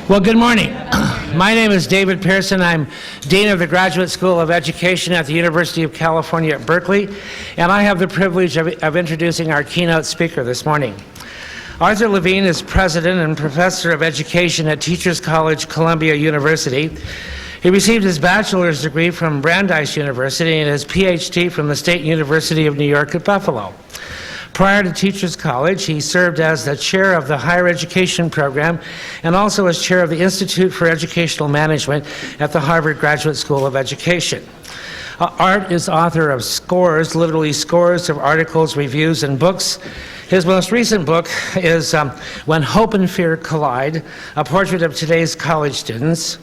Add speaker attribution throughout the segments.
Speaker 1: Well, good morning. My name is David Pearson. I'm Dean of the Graduate School of Education at the University of California at Berkeley, and I have the privilege of introducing our keynote speaker this morning. Arthur Levine is President and Professor of Education at Teachers College, Columbia University. He received his bachelor's degree from Brandeis University and his PhD from the State University of New York at Buffalo. Prior to Teachers College, he served as the chair of the Higher Education Program and also as chair of the Institute for Educational Management at the Harvard Graduate School of Education. Art is author of scores, literally scores of articles, reviews, and books. His most recent book is When Hope and Fear Collide, a portrait of today's college students.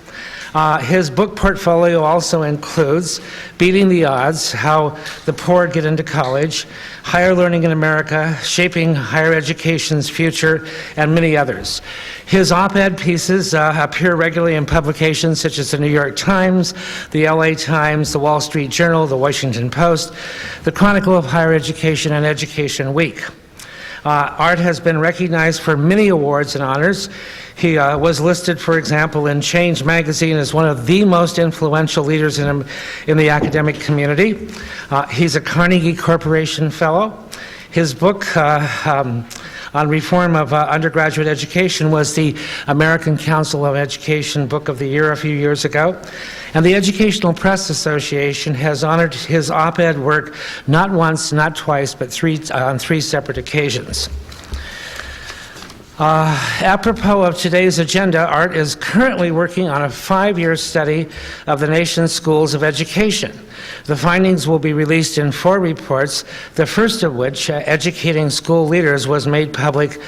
Speaker 1: His book portfolio also includes Beating the Odds, How the Poor Get into College, Higher Learning in America, Shaping Higher Education's Future, and many others. His op-ed pieces appear regularly in publications such as the New York Times, the LA Times, the Wall Street Journal, the Washington Post, the Chronicle of Higher Education, and Education Week. Art has been recognized for many awards and honors. He was listed, for example, in Change magazine as one of the most influential leaders in the academic community. He's a Carnegie Corporation Fellow. His book on reform of undergraduate education was the American Council of Education Book of the Year a few years ago. And the Educational Press Association has honored his op-ed work not once, not twice, but on three separate occasions. Apropos of today's agenda, Art is currently working on a 5-year study of the nation's schools of education. The findings will be released in 4 reports, the first of which, Educating School Leaders, was made public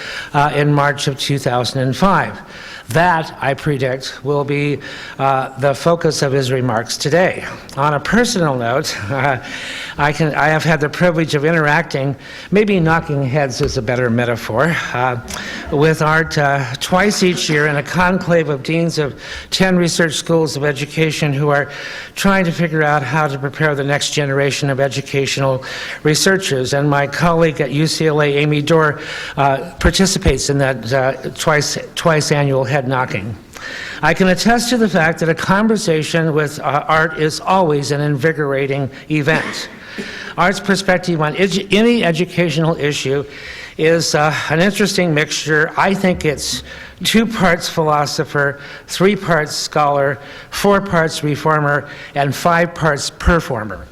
Speaker 1: in March of 2005. That, I predict, will be the focus of his remarks today. On a personal note, I have had the privilege of interacting, maybe knocking heads is a better metaphor, with Art twice each year in a conclave of deans of 10 research schools of education who are trying to figure out how to prepare the next generation of educational researchers. And my colleague at UCLA, Amy Dorr, participates in that twice annual head knocking. I can attest to the fact that a conversation with Art is always an invigorating event. Art's perspective on any educational issue is an interesting mixture. I think it's 2 parts philosopher, 3 parts scholar, 4 parts reformer, and 5 parts performer.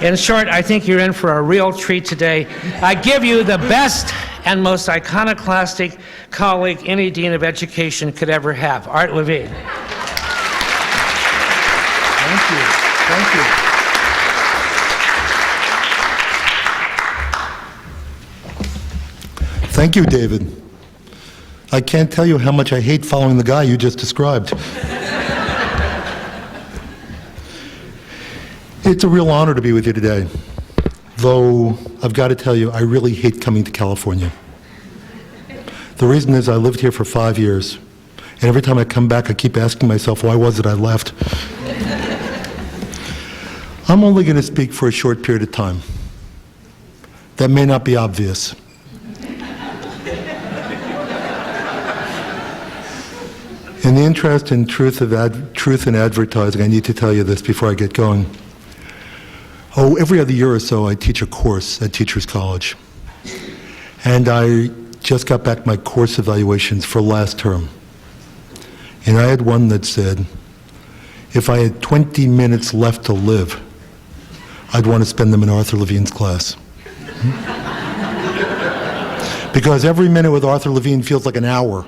Speaker 1: In short, I think you're in for a real treat today. I give you the best and most iconoclastic colleague any dean of education could ever have, Art Levine.
Speaker 2: Thank you. Thank you. Thank you, David. I can't tell you how much I hate following the guy you just described. It's a real honor to be with you today, though I've got to tell you, I really hate coming to California. The reason is I lived here for 5 years, and every time I come back, I keep asking myself, why was it I left? I'm only going to speak for a short period of time. That may not be obvious. In the interest in truth in advertising, I need to tell you this before I get going. Every other year or so, I teach a course at Teachers College. And I just got back my course evaluations for last term. And I had one that said, if I had 20 minutes left to live, I'd want to spend them in Arthur Levine's class. Because every minute with Arthur Levine feels like an hour.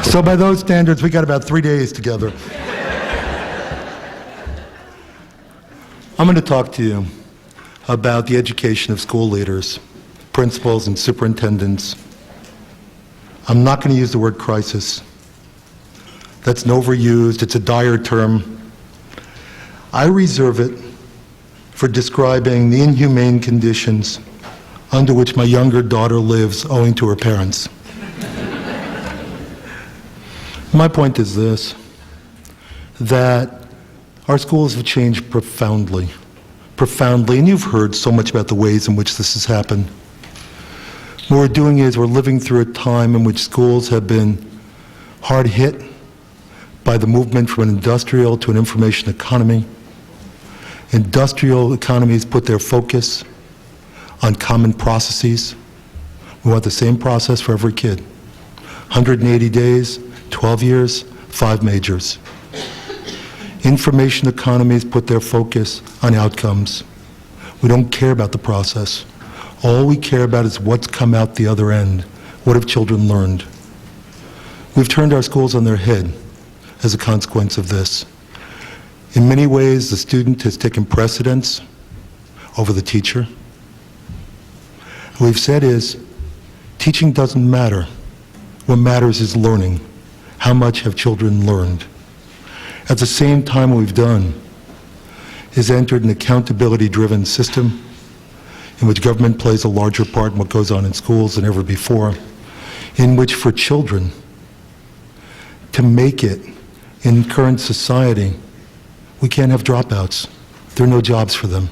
Speaker 2: So by those standards, we got about 3 days together. I'm going to talk to you about the education of school leaders, principals, and superintendents. I'm not going to use the word crisis. That's an overused, it's a dire term. I reserve it for describing the inhumane conditions under which my younger daughter lives owing to her parents. My point is this, that our schools have changed profoundly profoundly, and you've heard so much about the ways in which this has happened. What we're doing is we're living through a time in which schools have been hard hit by the movement from an industrial to an information economy. Industrial economies put their focus on common processes. We want the same process for every kid. 180 days, 12 years, 5 majors. Information economies put their focus on outcomes. We don't care about the process. All we care about is what's come out the other end. What have children learned? We've turned our schools on their head as a consequence of this. In many ways, the student has taken precedence over the teacher. What we've said is, teaching doesn't matter. What matters is learning. How much have children learned? At the same time, what we've done is entered an accountability-driven system in which government plays a larger part in what goes on in schools than ever before, in which for children to make it in current society, we can't have dropouts. There are no jobs for them.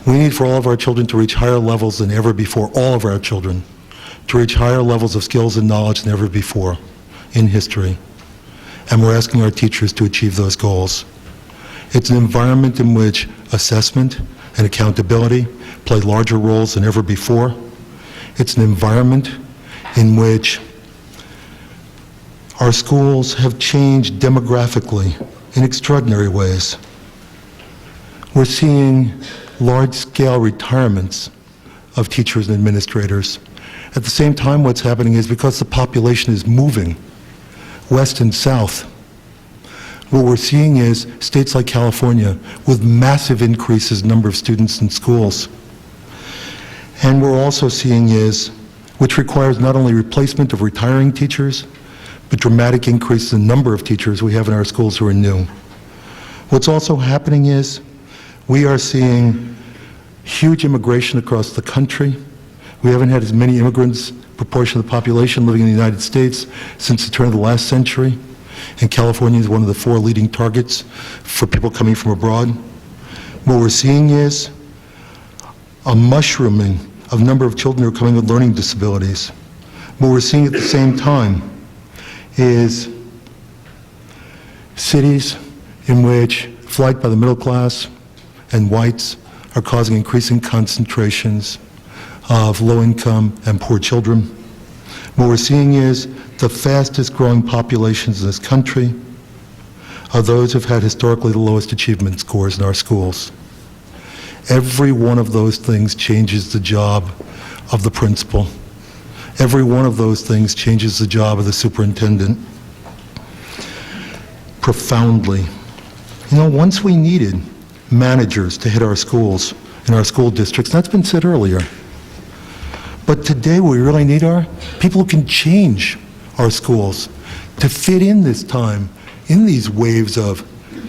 Speaker 2: We need for all of our children to reach higher levels than ever before, all of our children, to reach higher levels of skills and knowledge than ever before in history. And we're asking our teachers to achieve those goals. It's an environment in which assessment and accountability play larger roles than ever before. It's an environment in which our schools have changed demographically in extraordinary ways. We're seeing large-scale retirements of teachers and administrators. At the same time, what's happening is because the population is moving west and south, what we're seeing is states like California with massive increases in number of students in schools. And we're also seeing is, which requires not only replacement of retiring teachers, but dramatic increase in the number of teachers we have in our schools who are new. What's also happening is we are seeing huge immigration across the country. We haven't had as many immigrants, proportion of the population living in the United States since the turn of the last century. And California is one of the 4 leading targets for people coming from abroad. What we're seeing is a mushrooming of number of children who are coming with learning disabilities. What we're seeing at the same time is cities in which flight by the middle class and whites are causing increasing concentrations of low-income and poor children. What we're seeing is the fastest growing populations in this country are those who've had historically the lowest achievement scores in our schools. Every one of those things changes the job of the principal. Every one of those things changes the job of the superintendent profoundly. You know, once we needed managers to hit our schools in our school districts, that's been said earlier. But today what we really need are people who can change our schools to fit in this time, in these waves of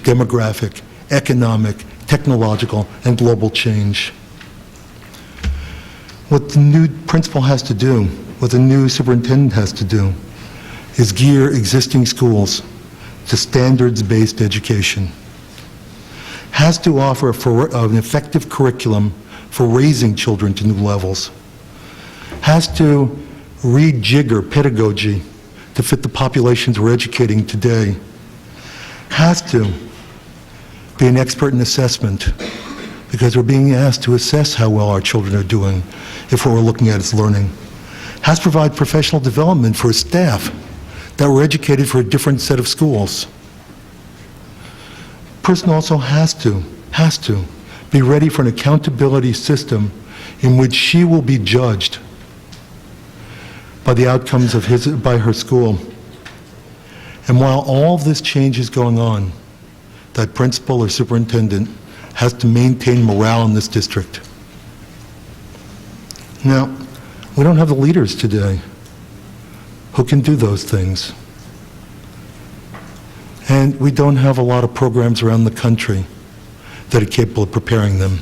Speaker 2: demographic, economic, technological, and global change. What the new principal has to do, what the new superintendent has to do, is gear existing schools to standards-based education. Has to offer an effective curriculum for raising children to new levels. Has to rejigger pedagogy to fit the populations we're educating today. Has to be an expert in assessment, because we're being asked to assess how well our children are doing if what we're looking at is learning. Has to provide professional development for staff that were educated for a different set of schools. Person also has to be ready for an accountability system in which she will be judged by the outcomes of by her school. And while all of this change is going on, that principal or superintendent has to maintain morale in this district. Now, we don't have the leaders today who can do those things. And we don't have a lot of programs around the country that are capable of preparing them.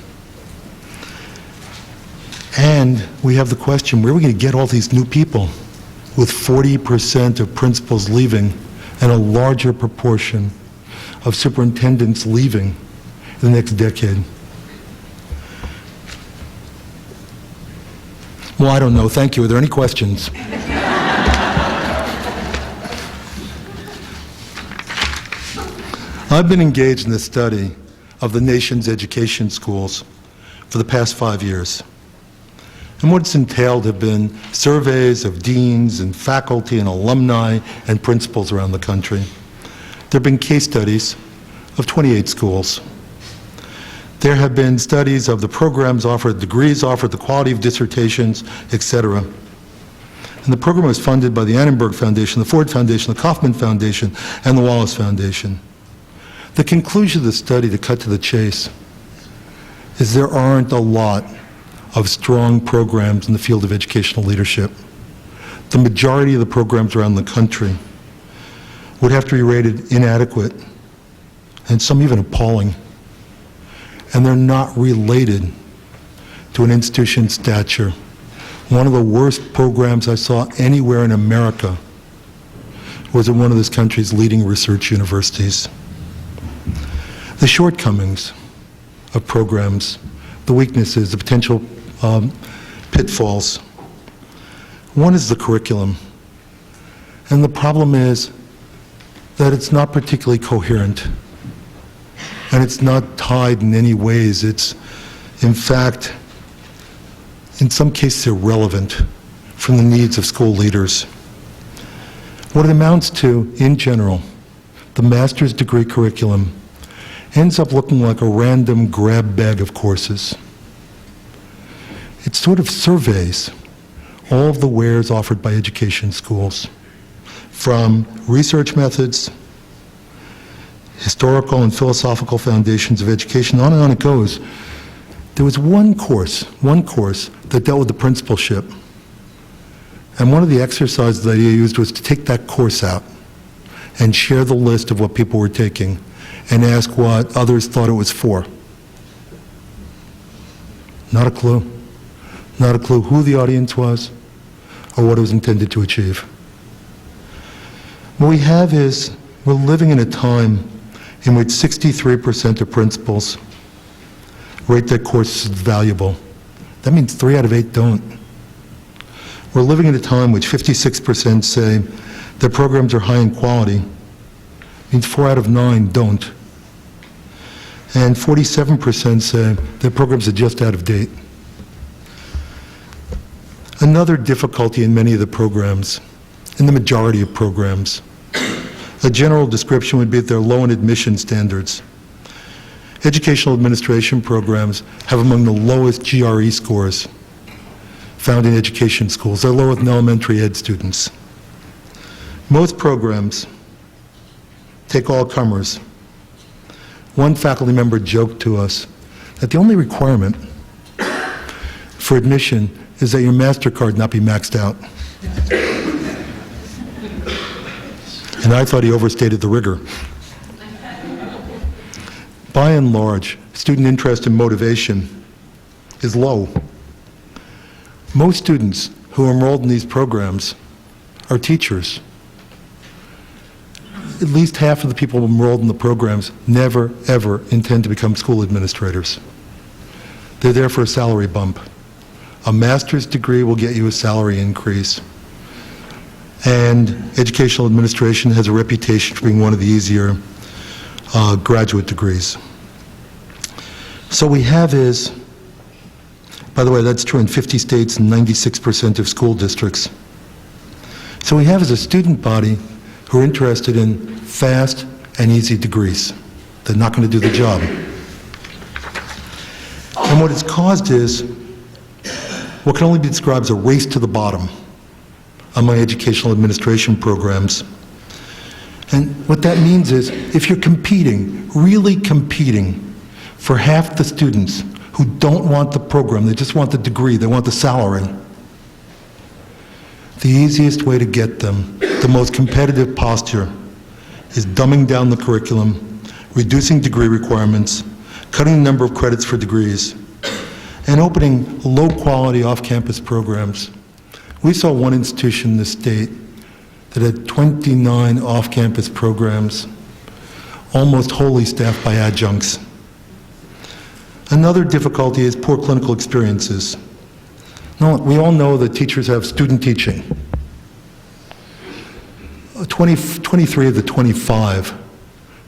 Speaker 2: And we have the question, where are we going to get all these new people with 40% of principals leaving and a larger proportion of superintendents leaving in the next decade? Well, I don't know. Thank you. Are there any questions? I've been engaged in the study of the nation's education schools for the past 5 years. And what's entailed have been surveys of deans and faculty and alumni and principals around the country. There have been case studies of 28 schools. There have been studies of the programs offered, degrees offered, the quality of dissertations, etc. And the program was funded by the Annenberg Foundation, the Ford Foundation, the Kauffman Foundation, and the Wallace Foundation. The conclusion of the study, to cut to the chase, is there aren't a lot of strong programs in the field of educational leadership. The majority of the programs around the country would have to be rated inadequate, and some even appalling. And they're not related to an institution's stature. One of the worst programs I saw anywhere in America was at one of this country's leading research universities. The shortcomings of programs, the weaknesses, the potential pitfalls. One is the curriculum. And the problem is that it's not particularly coherent. And it's not tied in any ways. It's, in fact, in some cases irrelevant from the needs of school leaders. What it amounts to, in general, the master's degree curriculum ends up looking like a random grab bag of courses. It sort of surveys all of the wares offered by education schools, from research methods, historical and philosophical foundations of education, on and on it goes. There was one course that dealt with the principalship. And one of the exercises that I used was to take that course out and share the list of what people were taking and ask what others thought it was for. Not a clue. Not a clue who the audience was or what it was intended to achieve. What we have is, we're living in a time in which 63% of principals rate their courses as valuable. That means 3 out of 8 don't. We're living in a time in which 56% say their programs are high in quality. Means 4 out of 9 don't. And 47% say their programs are just out of date. Another difficulty in many of the programs, in the majority of programs, a general description would be that they're low in admission standards. Educational administration programs have among the lowest GRE scores found in education schools. They're lower than elementary ed students. Most programs take all comers. One faculty member joked to us that the only requirement for admission is that your MasterCard not be maxed out. And I thought he overstated the rigor. By and large, student interest and motivation is low. Most students who are enrolled in these programs are teachers. At least half of the people enrolled in the programs never, ever intend to become school administrators. They're there for a salary bump. A master's degree will get you a salary increase. And educational administration has a reputation for being one of the easier graduate degrees. So what we have is, by the way, that's true in 50 states and 96% of school districts. So what we have is a student body who are interested in fast and easy degrees. They're not going to do the job. And what it's caused is what can only be described as a race to the bottom among educational administration programs. And what that means is, if you're competing, really competing, for half the students who don't want the program, they just want the degree, they want the salary, the easiest way to get them, the most competitive posture, is dumbing down the curriculum, reducing degree requirements, cutting the number of credits for degrees, and opening low-quality off-campus programs. We saw one institution in the state that had 29 off-campus programs, almost wholly staffed by adjuncts. Another difficulty is poor clinical experiences. No, we all know that teachers have student teaching. 23 of the 25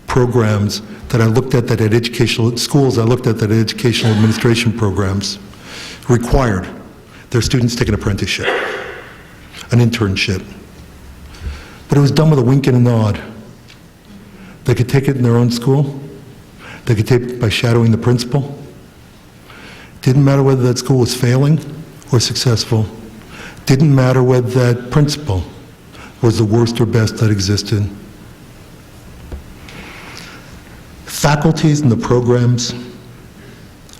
Speaker 2: programs that I looked at that had educational schools, I looked at that had educational administration programs required their students take an apprenticeship, an internship. But it was done with a wink and a nod. They could take it in their own school. They could take it by shadowing the principal. Didn't matter whether that school was failing or successful. Didn't matter whether that principal was the worst or best that existed. Faculties and the programs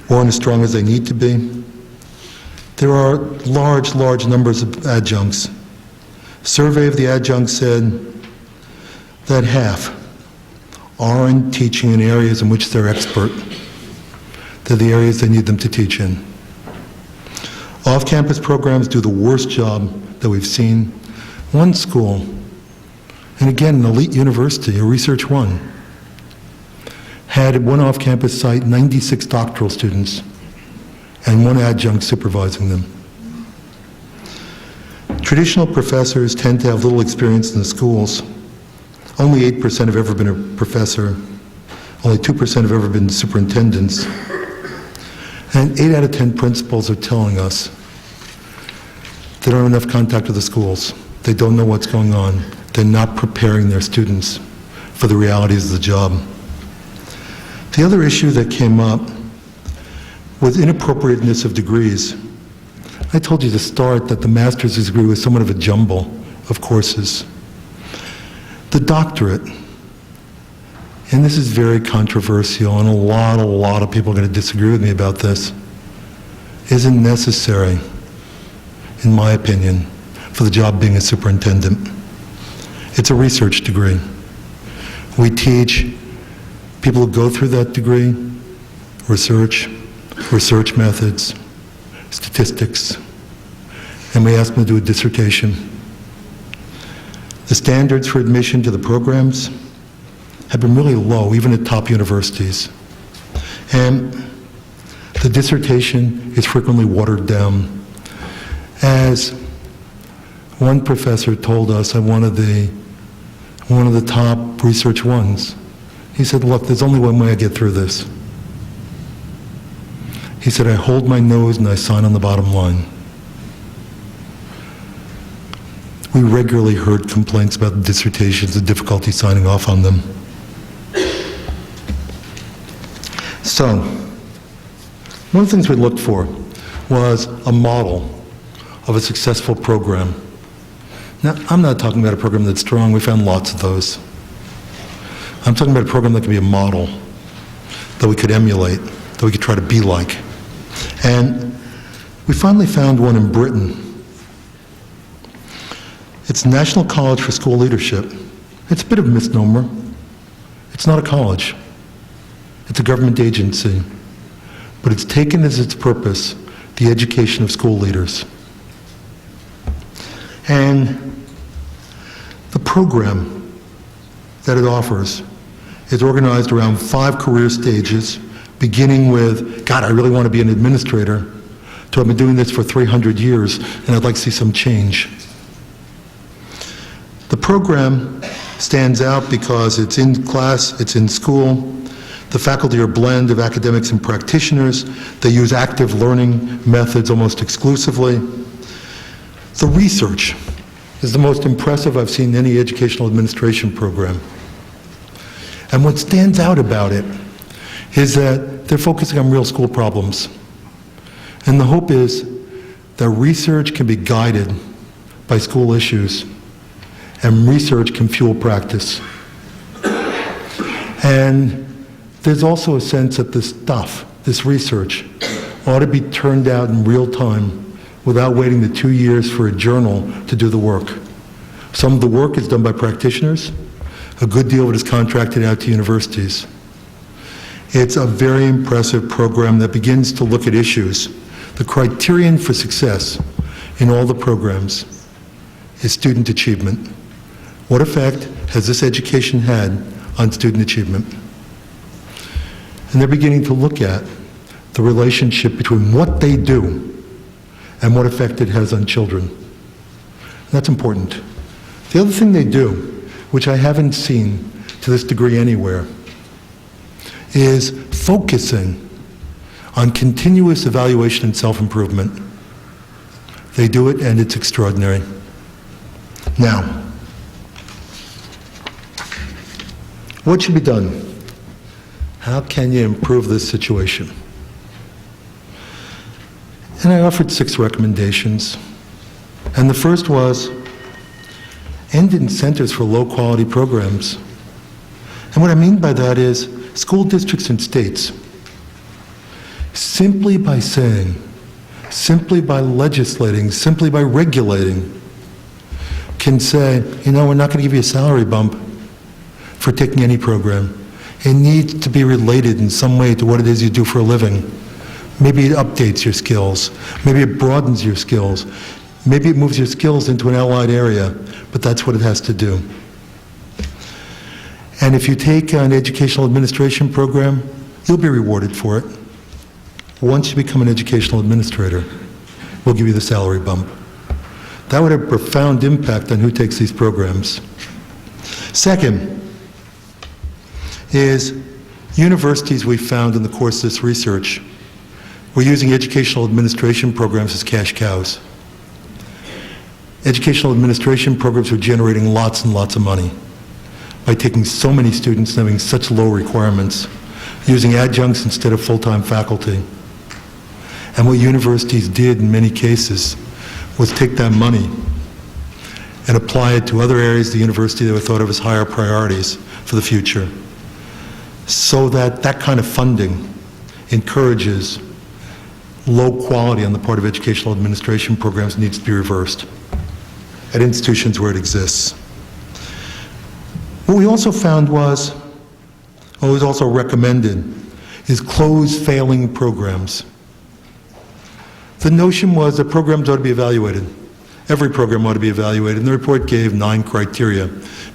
Speaker 2: weren't as strong as they need to be. There are large numbers of adjuncts. Survey of the adjuncts said that half aren't teaching in areas in which they're expert. They're the areas they need them to teach in. Off-campus programs do the worst job that we've seen. One school, and again, an elite university, a Research One, had at one off-campus site 96 doctoral students and one adjunct supervising them. Traditional professors tend to have little experience in the schools. Only 8% have ever been a professor. Only 2% have ever been superintendents. And 8 out of 10 principals are telling us they don't have enough contact with the schools. They don't know what's going on. They're not preparing their students for the realities of the job. The other issue that came up was inappropriateness of degrees. I told you to start that the master's degree was somewhat of a jumble of courses. The doctorate, and this is very controversial, and a lot of people are going to disagree with me about this, isn't necessary, in my opinion, for the job being a superintendent. It's a research degree. We teach people who go through that degree research methods, statistics, and we ask them to do a dissertation. The standards for admission to the programs have been really low, even at top universities. And the dissertation is frequently watered down. As one professor told us at one of the top Research Ones, he said, look, there's only one way I get through this. He said, I hold my nose and I sign on the bottom line. We regularly heard complaints about the dissertations and difficulty signing off on them. So, one of the things we looked for was a model of a successful program. Now, I'm not talking about a program that's strong. We found lots of those. I'm talking about a program that can be a model that we could emulate, that we could try to be like. And we finally found one in Britain. It's National College for School Leadership. It's a bit of a misnomer. It's not a college. It's a government agency. But it's taken as its purpose the education of school leaders. And the program that it offers is organized around 5 career stages, beginning with, God, I really want to be an administrator, to I've been doing this for 300 years and I'd like to see some change. The program stands out because it's in class, it's in school. The faculty are a blend of academics and practitioners. They use active learning methods almost exclusively. The research is the most impressive I've seen in any educational administration program. And what stands out about it is that they're focusing on real school problems. And the hope is that research can be guided by school issues, and research can fuel practice. And there's also a sense that this stuff, this research, ought to be turned out in real time without waiting the 2 years for a journal to do the work. Some of the work is done by practitioners. A good deal of it is contracted out to universities. It's a very impressive program that begins to look at issues. The criterion for success in all the programs is student achievement. What effect has this education had on student achievement? And they're beginning to look at the relationship between what they do and what effect it has on children. That's important. The other thing they do, which I haven't seen to this degree anywhere, is focusing on continuous evaluation and self-improvement. They do it, and it's extraordinary. Now, what should be done? How can you improve this situation? And I offered 6 recommendations. And the first was end incentives for low-quality programs. And what I mean by that is school districts and states, simply by saying, simply by legislating, simply by regulating, can say, you know, we're not going to give you a salary bump for taking any program. It needs to be related in some way to what it is you do for a living. Maybe it updates your skills. Maybe it broadens your skills. Maybe it moves your skills into an allied area, but that's what it has to do. And if you take an educational administration program, you'll be rewarded for it. Once you become an educational administrator, we'll give you the salary bump. That would have a profound impact on who takes these programs. Second is universities we found in the course of this research were using educational administration programs as cash cows. Educational administration programs were generating lots and lots of money by taking so many students and having such low requirements, using adjuncts instead of full-time faculty. And what universities did in many cases was take that money and apply it to other areas of the university that were thought of as higher priorities for the future, so that that kind of funding encourages low quality on the part of educational administration programs needs to be reversed at institutions where it exists. What we also found was, what was also recommended, is close failing programs. The notion was that programs ought to be evaluated. Every program ought to be evaluated, and the report gave 9 criteria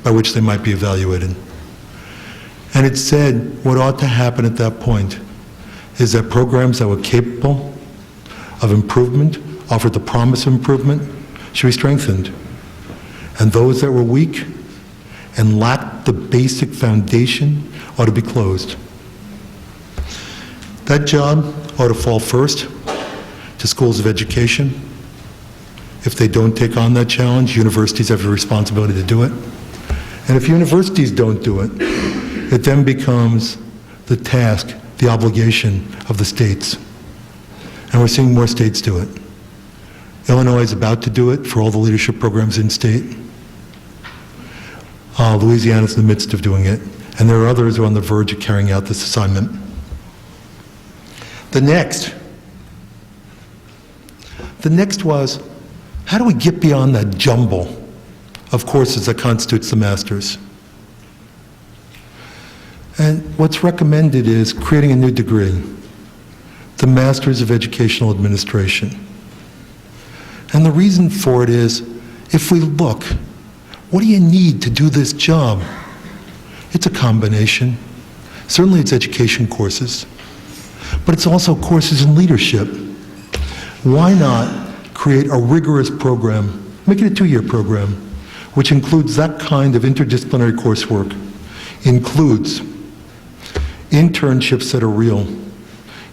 Speaker 2: by which they might be evaluated. And it said what ought to happen at that point is that programs that were capable of improvement, offered the promise of improvement, should be strengthened. And those that were weak and lacked the basic foundation ought to be closed. That job ought to fall first to schools of education. If they don't take on that challenge, universities have a responsibility to do it. And if universities don't do it, it then becomes the task, the obligation of the states. And we're seeing more states do it. Illinois is about to do it for all the leadership programs in state. Louisiana's in the midst of doing it. And there are others who are on the verge of carrying out this assignment. The next was, how do we get beyond that jumble of courses that constitutes the masters? And what's recommended is creating a new degree, the Masters of Educational Administration. And the reason for it is, if we look, what do you need to do this job? It's a combination. Certainly it's education courses, but it's also courses in leadership. Why not create a rigorous program, make it a 2-year program, which includes that kind of interdisciplinary coursework, includes internships that are real,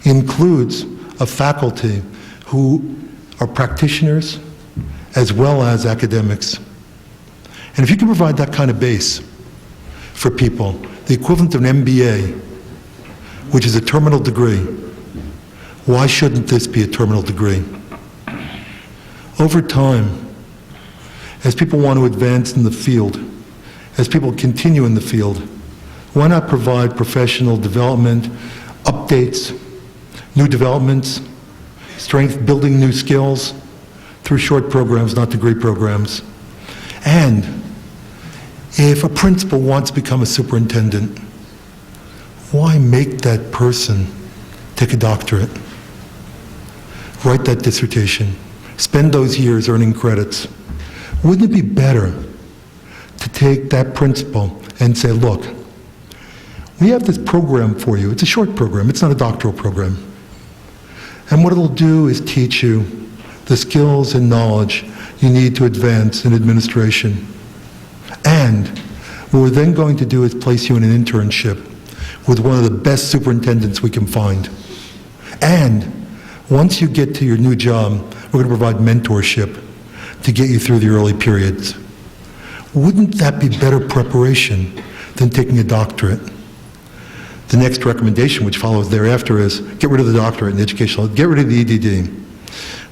Speaker 2: includes a faculty who are practitioners as well as academics. And if you can provide that kind of base for people, the equivalent of an MBA, which is a terminal degree, why shouldn't this be a terminal degree? Over time, as people want to advance in the field, as people continue in the field, why not provide professional development, updates, new developments, strength, building new skills through short programs, not degree programs. And if a principal wants to become a superintendent, why make that person take a doctorate, write that dissertation, spend those years earning credits? Wouldn't it be better to take that principal and say, look, we have this program for you. It's a short program. It's not a doctoral program. And what it'll do is teach you the skills and knowledge you need to advance in administration. And what we're then going to do is place you in an internship with one of the best superintendents we can find. And once you get to your new job, we're going to provide mentorship to get you through the early periods. Wouldn't that be better preparation than taking a doctorate? The next recommendation, which follows thereafter, is get rid of the doctorate in educational, get rid of the EDD,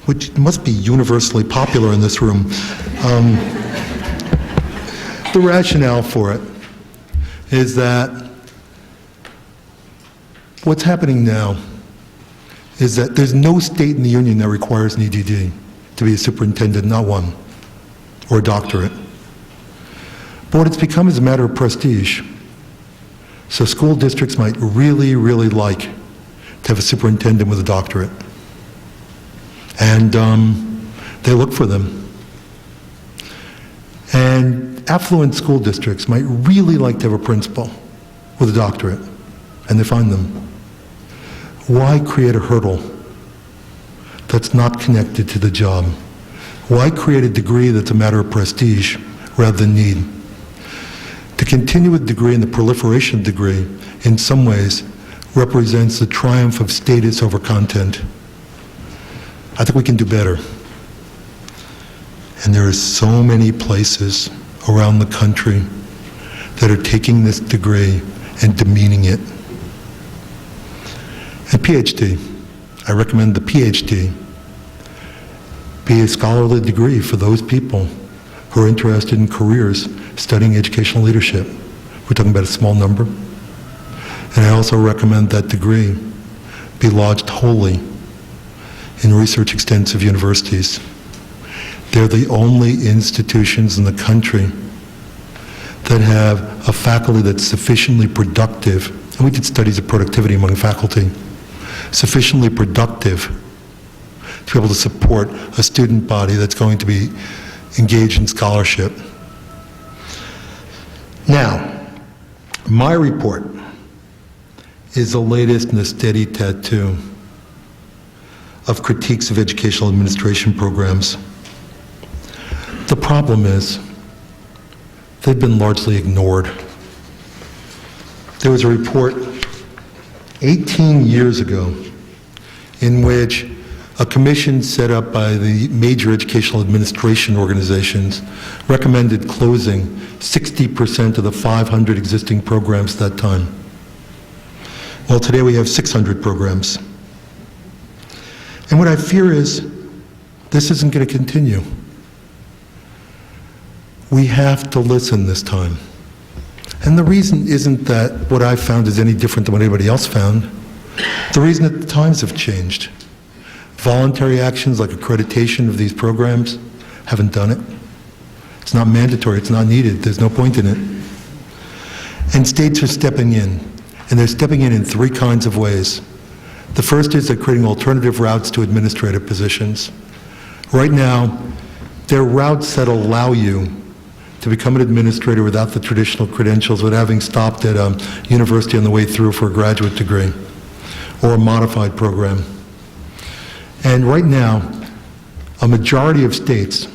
Speaker 2: which must be universally popular in this room. The rationale for it is that what's happening now is that there's no state in the union that requires an EDD to be a superintendent, not one, or a doctorate. But what it's become is a matter of prestige. So school districts might really, really like to have a superintendent with a doctorate. And they look for them. And affluent school districts might really like to have a principal with a doctorate, and they find them. Why create a hurdle that's not connected to the job? Why create a degree that's a matter of prestige rather than need? To continue with degree and the proliferation of degree, in some ways, represents the triumph of status over content. I think we can do better. And there are so many places around the country that are taking this degree and demeaning it. And PhD, I recommend the PhD be a scholarly degree for those people who are interested in careers studying educational leadership. We're talking about a small number. And I also recommend that degree be lodged wholly in research-extensive universities. They're the only institutions in the country that have a faculty that's sufficiently productive, and we did studies of productivity among faculty, sufficiently productive to be able to support a student body that's going to be engaged in scholarship. Now, my report is the latest in a steady tattoo of critiques of educational administration programs. The problem is, they've been largely ignored. There was a report 18 years ago in which a commission set up by the major educational administration organizations recommended closing 60% of the 500 existing programs at that time. Well, today we have 600 programs. And what I fear is this isn't going to continue. We have to listen this time. And the reason isn't that what I found is any different than what anybody else found. The reason that the times have changed. Voluntary actions like accreditation of these programs haven't done it. It's not mandatory, it's not needed, there's no point in it. And states are stepping in, and they're stepping in three kinds of ways. The first is they're creating alternative routes to administrative positions. Right now, there are routes that allow you to become an administrator without the traditional credentials, without having stopped at a university on the way through for a graduate degree or a modified program. And right now, a majority of states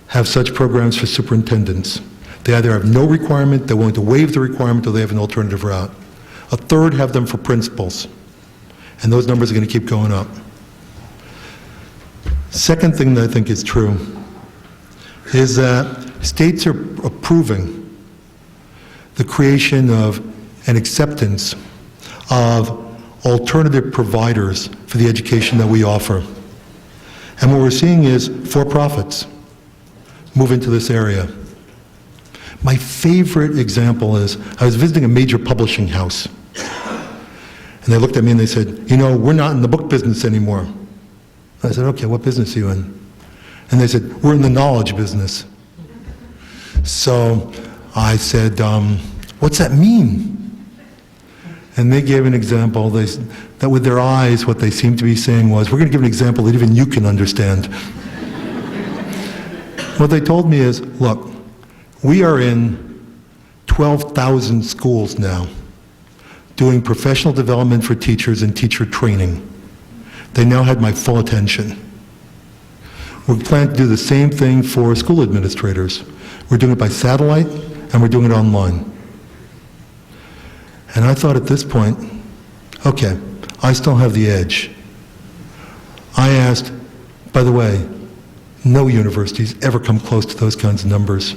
Speaker 2: have such programs for superintendents. They either have no requirement, they're willing to waive the requirement, or they have an alternative route. A third have them for principals, and those numbers are going to keep going up. Second thing that I think is true is that states are approving the creation of and acceptance of alternative providers for the education that we offer. And what we're seeing is for-profits move into this area. My favorite example is, I was visiting a major publishing house, and they looked at me and they said, you know, we're not in the book business anymore. I said, okay, what business are you in? And they said, we're in the knowledge business. So I said, what's that mean? And they gave an example that with their eyes, what they seemed to be saying was, we're going to give an example that even you can understand. What they told me is, look, we are in 12,000 schools now doing professional development for teachers and teacher training. They now had my full attention. We plan to do the same thing for school administrators. We're doing it by satellite, and we're doing it online. And I thought at this point, okay, I still have the edge. I asked, by the way, no universities ever come close to those kinds of numbers.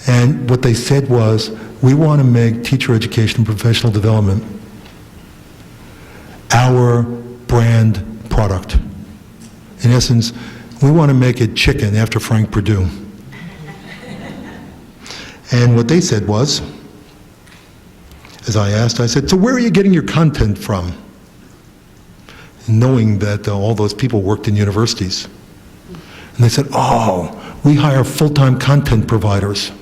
Speaker 2: And what they said was, we want to make teacher education and professional development our brand product. In essence, we want to make it chicken after Frank Perdue. And what they said was, as I asked, I said, so where are you getting your content from? Knowing that all those people worked in universities. And they said, oh, we hire full-time content providers.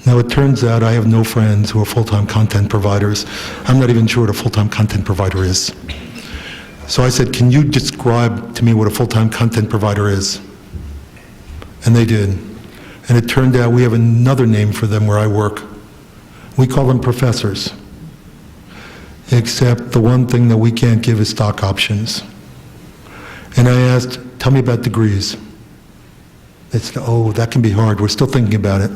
Speaker 2: Now it turns out I have no friends who are full-time content providers. I'm not even sure what a full-time content provider is. So I said, can you describe to me what a full-time content provider is? And they did. And it turned out we have another name for them where I work. We call them professors. Except the one thing that we can't give is stock options. And I asked, tell me about degrees. They said, oh, that can be hard. We're still thinking about it.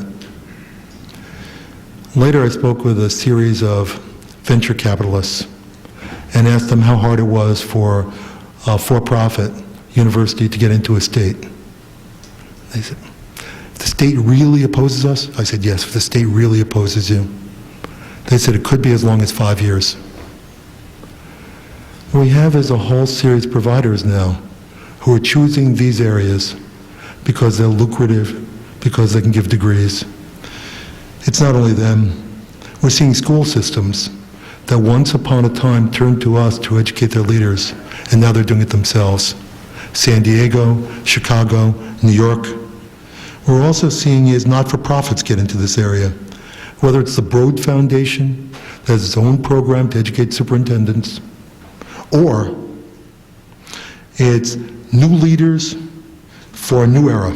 Speaker 2: Later I spoke with a series of venture capitalists and asked them how hard it was for a for-profit university to get into a state. They said, if the state really opposes us? I said, yes, if the state really opposes you. They said it could be as long as 5 years. What we have is a whole series of providers now who are choosing these areas because they're lucrative, because they can give degrees. It's not only them. We're seeing school systems that once upon a time turned to us to educate their leaders, and now they're doing it themselves. San Diego, Chicago, New York. We're also seeing is not-for-profits get into this area, whether it's the Broad Foundation that has its own program to educate superintendents, or it's New Leaders for a New Era,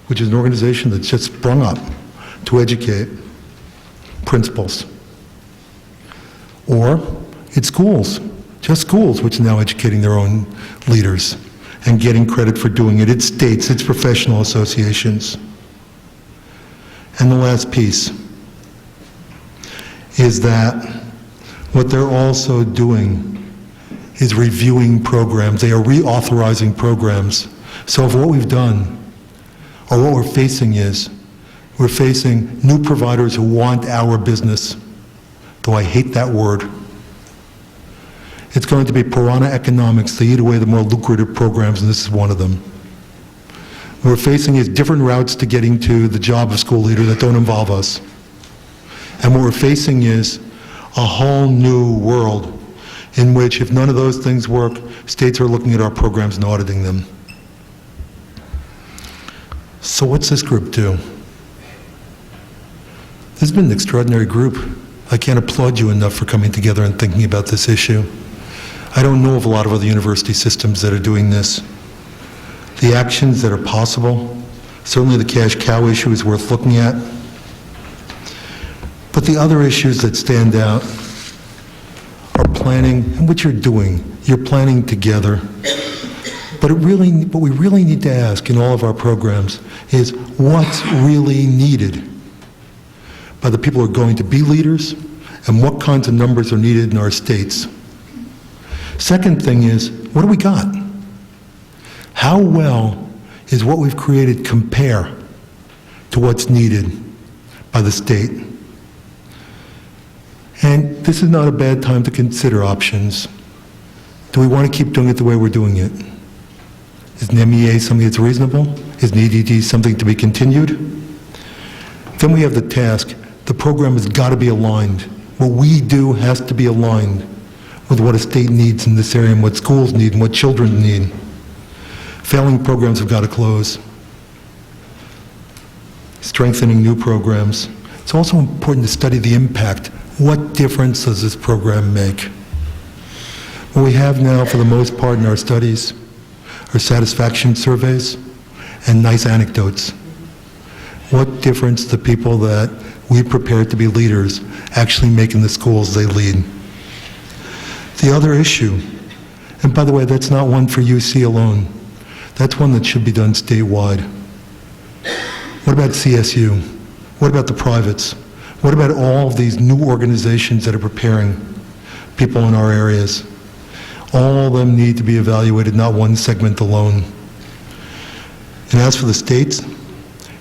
Speaker 2: which is an organization that's just sprung up to educate principals. Or it's schools, just schools, which are now educating their own leaders and getting credit for doing it. It's states, it's professional associations. And the last piece is that what they're also doing is reviewing programs. They are reauthorizing programs. So if what we've done, or what we're facing is, we're facing new providers who want our business, though I hate that word. It's going to be piranha economics to eat away the more lucrative programs, and this is one of them. What we're facing is different routes to getting to the job of school leader that don't involve us. And what we're facing is a whole new world in which, if none of those things work, states are looking at our programs and auditing them. So what's this group do? This has been an extraordinary group. I can't applaud you enough for coming together and thinking about this issue. I don't know of a lot of other university systems that are doing this. The actions that are possible, certainly the cash cow issue is worth looking at. But the other issues that stand out are planning, and what you're doing. You're planning together. But what we really need to ask in all of our programs is what's really needed by the people who are going to be leaders, and what kinds of numbers are needed in our states. Second thing is, what do we got? How well is what we've created compare to what's needed by the state? And this is not a bad time to consider options. Do we want to keep doing it the way we're doing it? Is an MEA something that's reasonable? Is an EDD something to be continued? Then we have the task. The program has got to be aligned. What we do has to be aligned with what a state needs in this area and what schools need and what children need. Failing programs have got to close. Strengthening new programs. It's also important to study the impact. What difference does this program make? What we have now, for the most part, in our studies are satisfaction surveys and nice anecdotes. What difference do people that we prepared to be leaders actually make in the schools they lead? The other issue, and by the way, that's not one for UC alone. That's one that should be done statewide. What about CSU? What about the privates? What about all of these new organizations that are preparing people in our areas? All of them need to be evaluated, not one segment alone. And as for the states,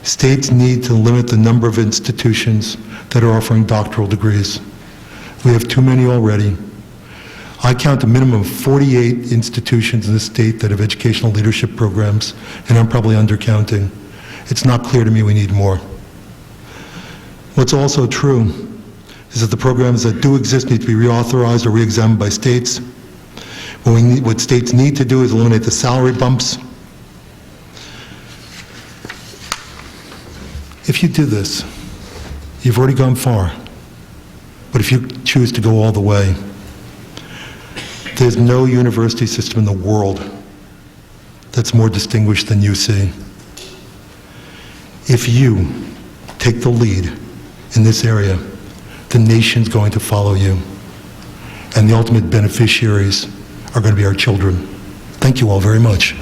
Speaker 2: states need to limit the number of institutions that are offering doctoral degrees. We have too many already. I count a minimum of 48 institutions in the state that have educational leadership programs, and I'm probably undercounting. It's not clear to me we need more. What's also true is that the programs that do exist need to be reauthorized or re-examined by states. What states need to do is eliminate the salary bumps. If you do this, you've already gone far. But if you choose to go all the way, there's no university system in the world that's more distinguished than UC. If you take the lead in this area, the nation's going to follow you. And the ultimate beneficiaries are going to be our children. Thank you all very much.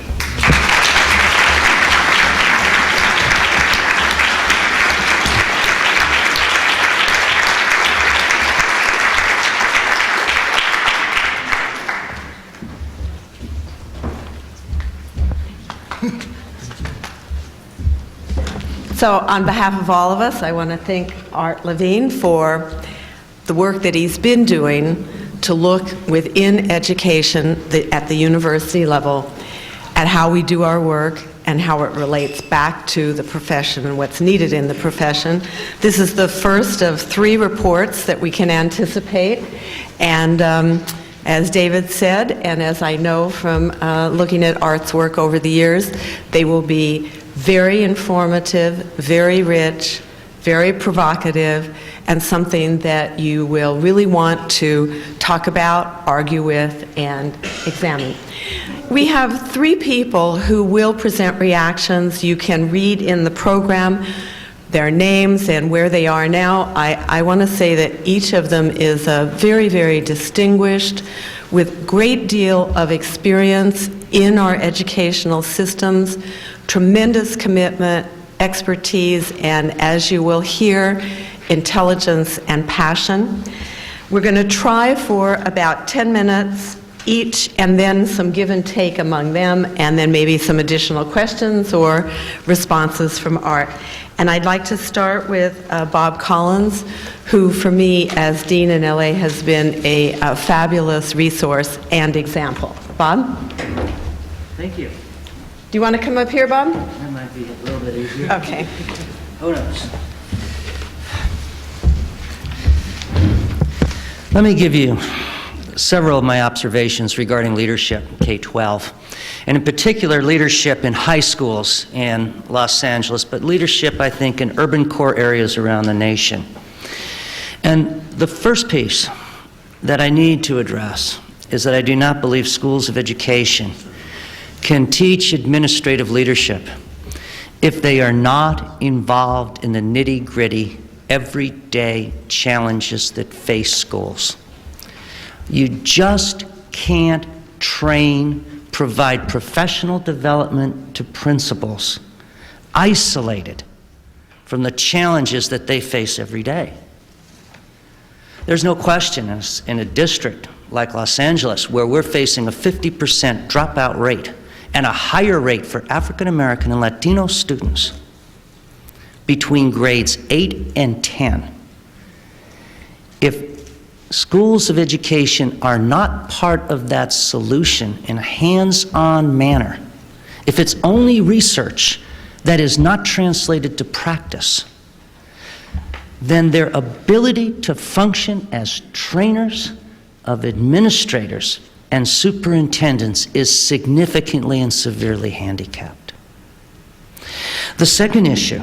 Speaker 3: So on behalf of all of us, I want to thank Art Levine for the work that he's been doing to look within education at the university level at how we do our work and how it relates back to the profession and what's needed in the profession. This is the first of 3 reports that we can anticipate, and as David said, and as I know from looking at Art's work over the years, they will be very informative, very rich, very provocative, and something that you will really want to talk about, argue with, and examine. We have 3 people who will present reactions. You can read in the program their names and where they are now. I want to say that each of them is very, very distinguished, with great deal of experience in our educational systems, tremendous commitment, expertise, and as you will hear, intelligence and passion. We're going to try for about 10 minutes each, and then some give and take among them, and then maybe some additional questions or responses from Art. And I'd like to start with Bob Collins, who for me as Dean in LA has been a fabulous resource and example. Bob?
Speaker 4: Thank you.
Speaker 3: Do you want to come up here, Bob?
Speaker 4: That might be a little bit easier.
Speaker 3: Okay.
Speaker 4: Who knows? Let me give you several of my observations regarding leadership in K-12, and in particular leadership in high schools in Los Angeles, but leadership, I think, in urban core areas around the nation. And the first piece that I need to address is that I do not believe schools of education can teach administrative leadership if they are not involved in the nitty-gritty, everyday challenges that face schools. You just can't provide professional development to principals isolated from the challenges that they face every day. There's no question in a district like Los Angeles, where we're facing a 50% dropout rate and a higher rate for African American and Latino students between grades 8 and 10. If schools of education are not part of that solution in a hands-on manner, if it's only research that is not translated to practice, then their ability to function as trainers of administrators and superintendents is significantly and severely handicapped. The second issue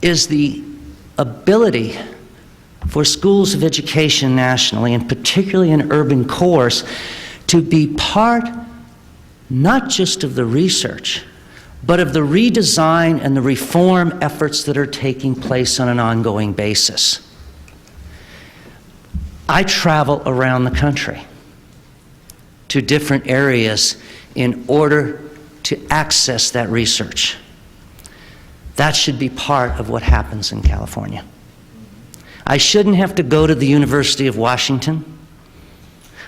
Speaker 4: is the ability for schools of education nationally, and particularly in urban cores, to be part not just of the research, but of the redesign and the reform efforts that are taking place on an ongoing basis. I travel around the country to different areas in order to access that research. That should be part of what happens in California. I shouldn't have to go to the University of Washington.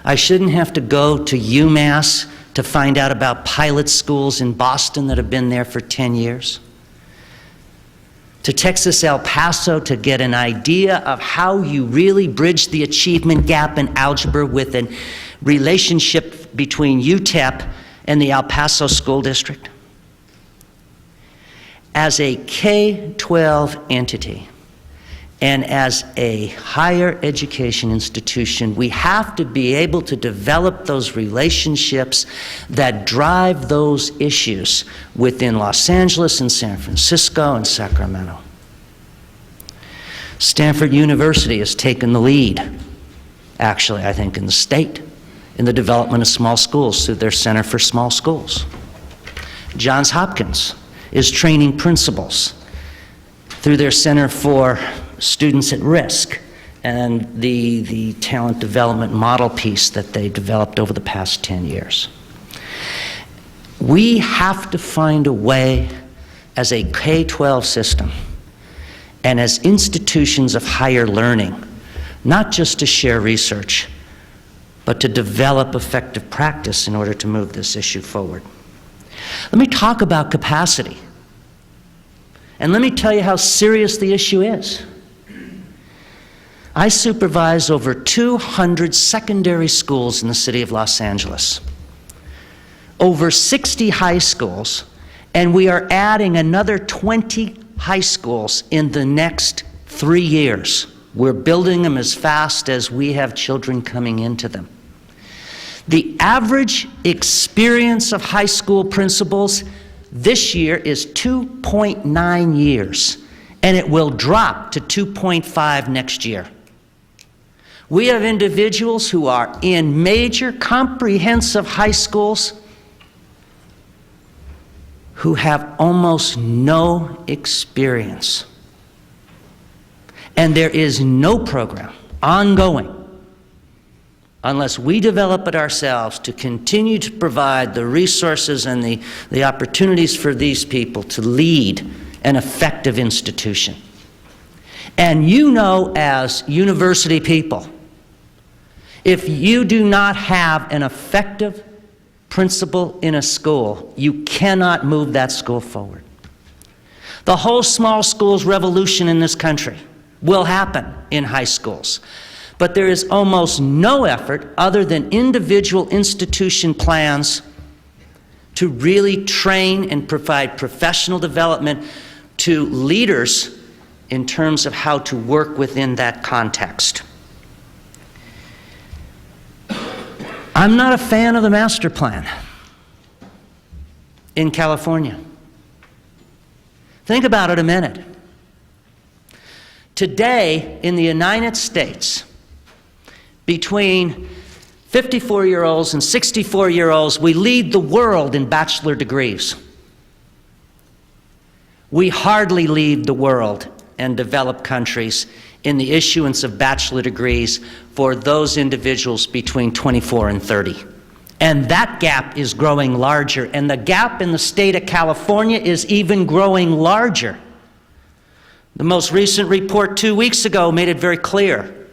Speaker 4: I shouldn't have to go to UMass to find out about pilot schools in Boston that have been there for 10 years. To Texas El Paso to get an idea of how you really bridge the achievement gap in algebra with a relationship between UTEP and the El Paso School District. As a K-12 entity and as a higher education institution, we have to be able to develop those relationships that drive those issues within Los Angeles and San Francisco and Sacramento. Stanford University has taken the lead, actually, I think, in the state, in the development of small schools through their Center for Small Schools. Johns Hopkins is training principals through their Center for Students at Risk and the talent development model piece that they developed over the past 10 years. We have to find a way as a K-12 system and as institutions of higher learning, not just to share research, but to develop effective practice in order to move this issue forward. Let me talk about capacity. And let me tell you how serious the issue is. I supervise over 200 secondary schools in the city of Los Angeles, over 60 high schools, and we are adding another 20 high schools in the next 3 years. We're building them as fast as we have children coming into them. The average experience of high school principals this year is 2.9 years, and it will drop to 2.5 next year. We have individuals who are in major comprehensive high schools who have almost no experience. And there is no program ongoing unless we develop it ourselves to continue to provide the resources and the opportunities for these people to lead an effective institution. And you know, as university people, if you do not have an effective principal in a school, you cannot move that school forward. The whole small schools revolution in this country will happen in high schools. But there is almost no effort other than individual institution plans to really train and provide professional development to leaders in terms of how to work within that context. I'm not a fan of the master plan in California. Think about it a minute. Today, in the United States, between 54-year-olds and 64-year-olds, we lead the world in bachelor degrees. We hardly lead the world and developed countries in the issuance of bachelor degrees for those individuals between 24 and 30. And that gap is growing larger, and the gap in the state of California is even growing larger. The most recent report 2 weeks ago made it very clear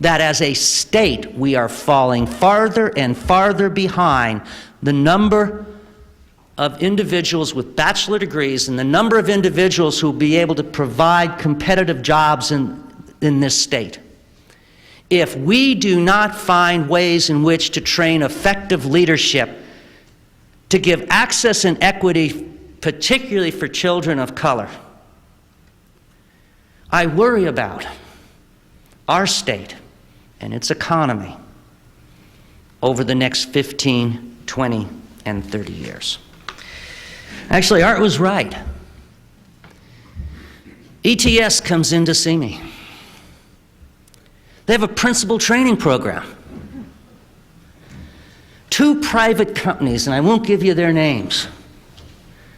Speaker 4: that as a state, we are falling farther and farther behind the number of individuals with bachelor degrees and the number of individuals who will be able to provide competitive jobs in this state. If we do not find ways in which to train effective leadership to give access and equity, particularly for children of color, I worry about our state and its economy over the next 15, 20, and 30 years. Actually, Art was right. ETS comes in to see me. They have a principal training program. 2 private companies, and I won't give you their names,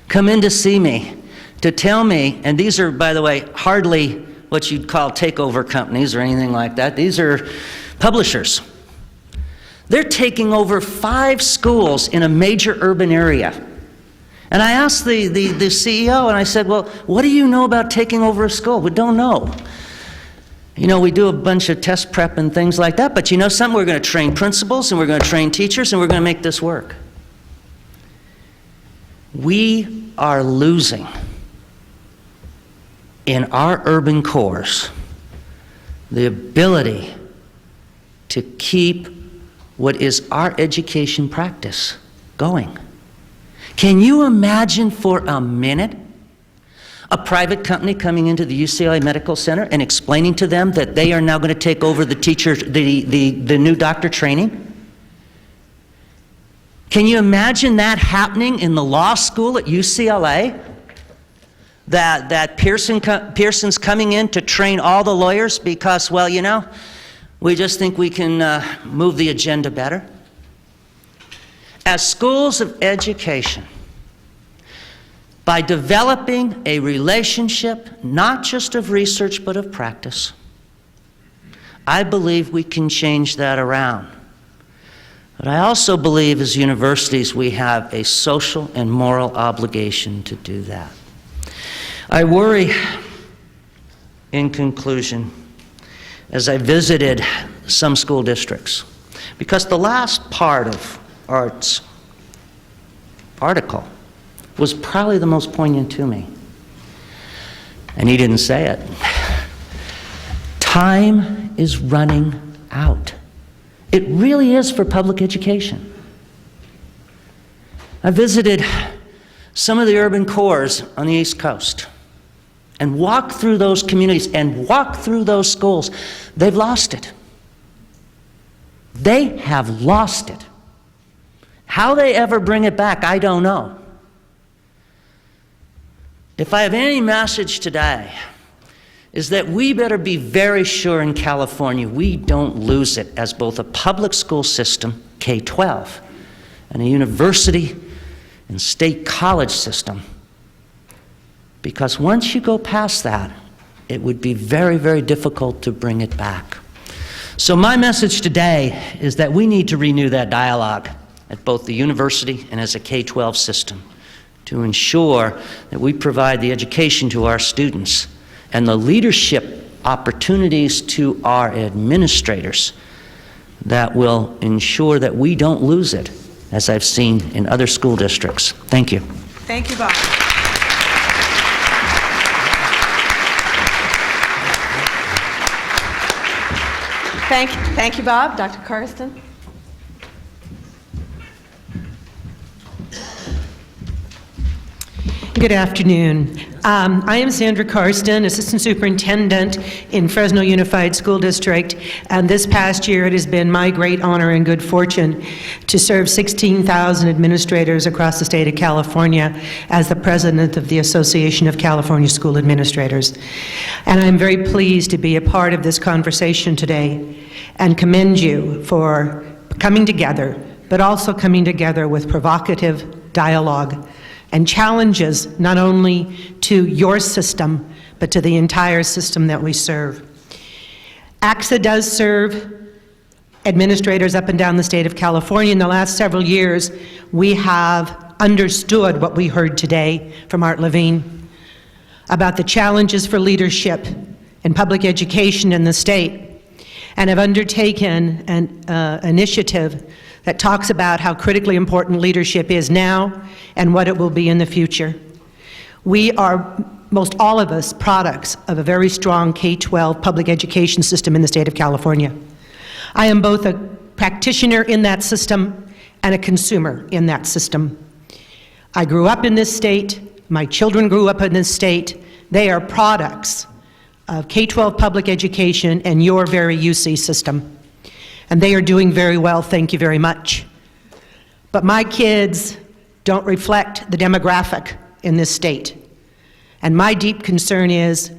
Speaker 4: come in to see me to tell me, and these are, by the way, hardly what you'd call takeover companies or anything like that. These are publishers. They're taking over 5 schools in a major urban area And I asked the CEO, and I said, well, what do you know about taking over a school? We don't know. You know, we do a bunch of test prep and things like that, but you know something? We're going to train principals, and we're going to train teachers, and we're going to make this work. We are losing in our urban cores the ability to keep what is our education practice going. Can you imagine for a minute a private company coming into the UCLA Medical Center and explaining to them that they are now going to take over the the new doctor training? Can you imagine that happening in the law school at UCLA? That Pearson's coming in to train all the lawyers because, well, you know, we just think we can move the agenda better? As schools of education, by developing a relationship, not just of research, but of practice, I believe we can change that around. But I also believe as universities we have a social and moral obligation to do that. I worry, in conclusion, as I visited some school districts, because the last part of Art's article was probably the most poignant to me. And he didn't say it. Time is running out. It really is for public education. I visited some of the urban cores on the East Coast and walked through those communities and walked through those schools. They've lost it. They have lost it. How they ever bring it back, I don't know. If I have any message today, is that we better be very sure in California we don't lose it as both a public school system, K-12, and a university and state college system. Because once you go past that, it would be very, very difficult to bring it back. So my message today is that we need to renew that dialogue at both the university and as a K-12 system to ensure that we provide the education to our students and the leadership opportunities to our administrators that will ensure that we don't lose it, as I've seen in other school districts. Thank you.
Speaker 3: Thank you, Bob. Thank you, Bob. Dr. Carstens?
Speaker 5: Good afternoon. I am Sandra Carter, Assistant Superintendent in Fresno Unified School District, and this past year it has been my great honor and good fortune to serve 16,000 administrators across the state of California as the President of the Association of California School Administrators. And I'm very pleased to be a part of this conversation today and commend you for coming together, but also coming together with provocative dialogue and challenges not only to your system, but to the entire system that we serve. ACSA does serve administrators up and down the state of California. In the last several years, we have understood what we heard today from Art Levine about the challenges for leadership in public education in the state, and have undertaken an initiative that talks about how critically important leadership is now and what it will be in the future. We are, most all of us, products of a very strong K-12 public education system in the state of California. I am both a practitioner in that system and a consumer in that system. I grew up in this state, my children grew up in this state. They are products of K-12 public education and your very UC system. And they are doing very well, thank you very much. But my kids don't reflect the demographic in this state. And my deep concern is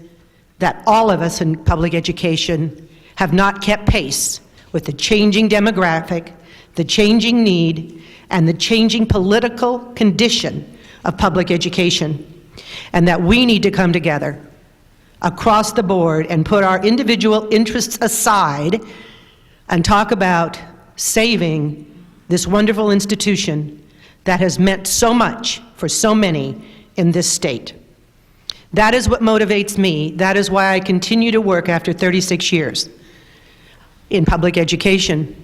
Speaker 5: that all of us in public education have not kept pace with the changing demographic, the changing need, and the changing political condition of public education. And that we need to come together across the board and put our individual interests aside and talk about saving this wonderful institution that has meant so much for so many in this state. That is what motivates me. That is why I continue to work after 36 years in public education.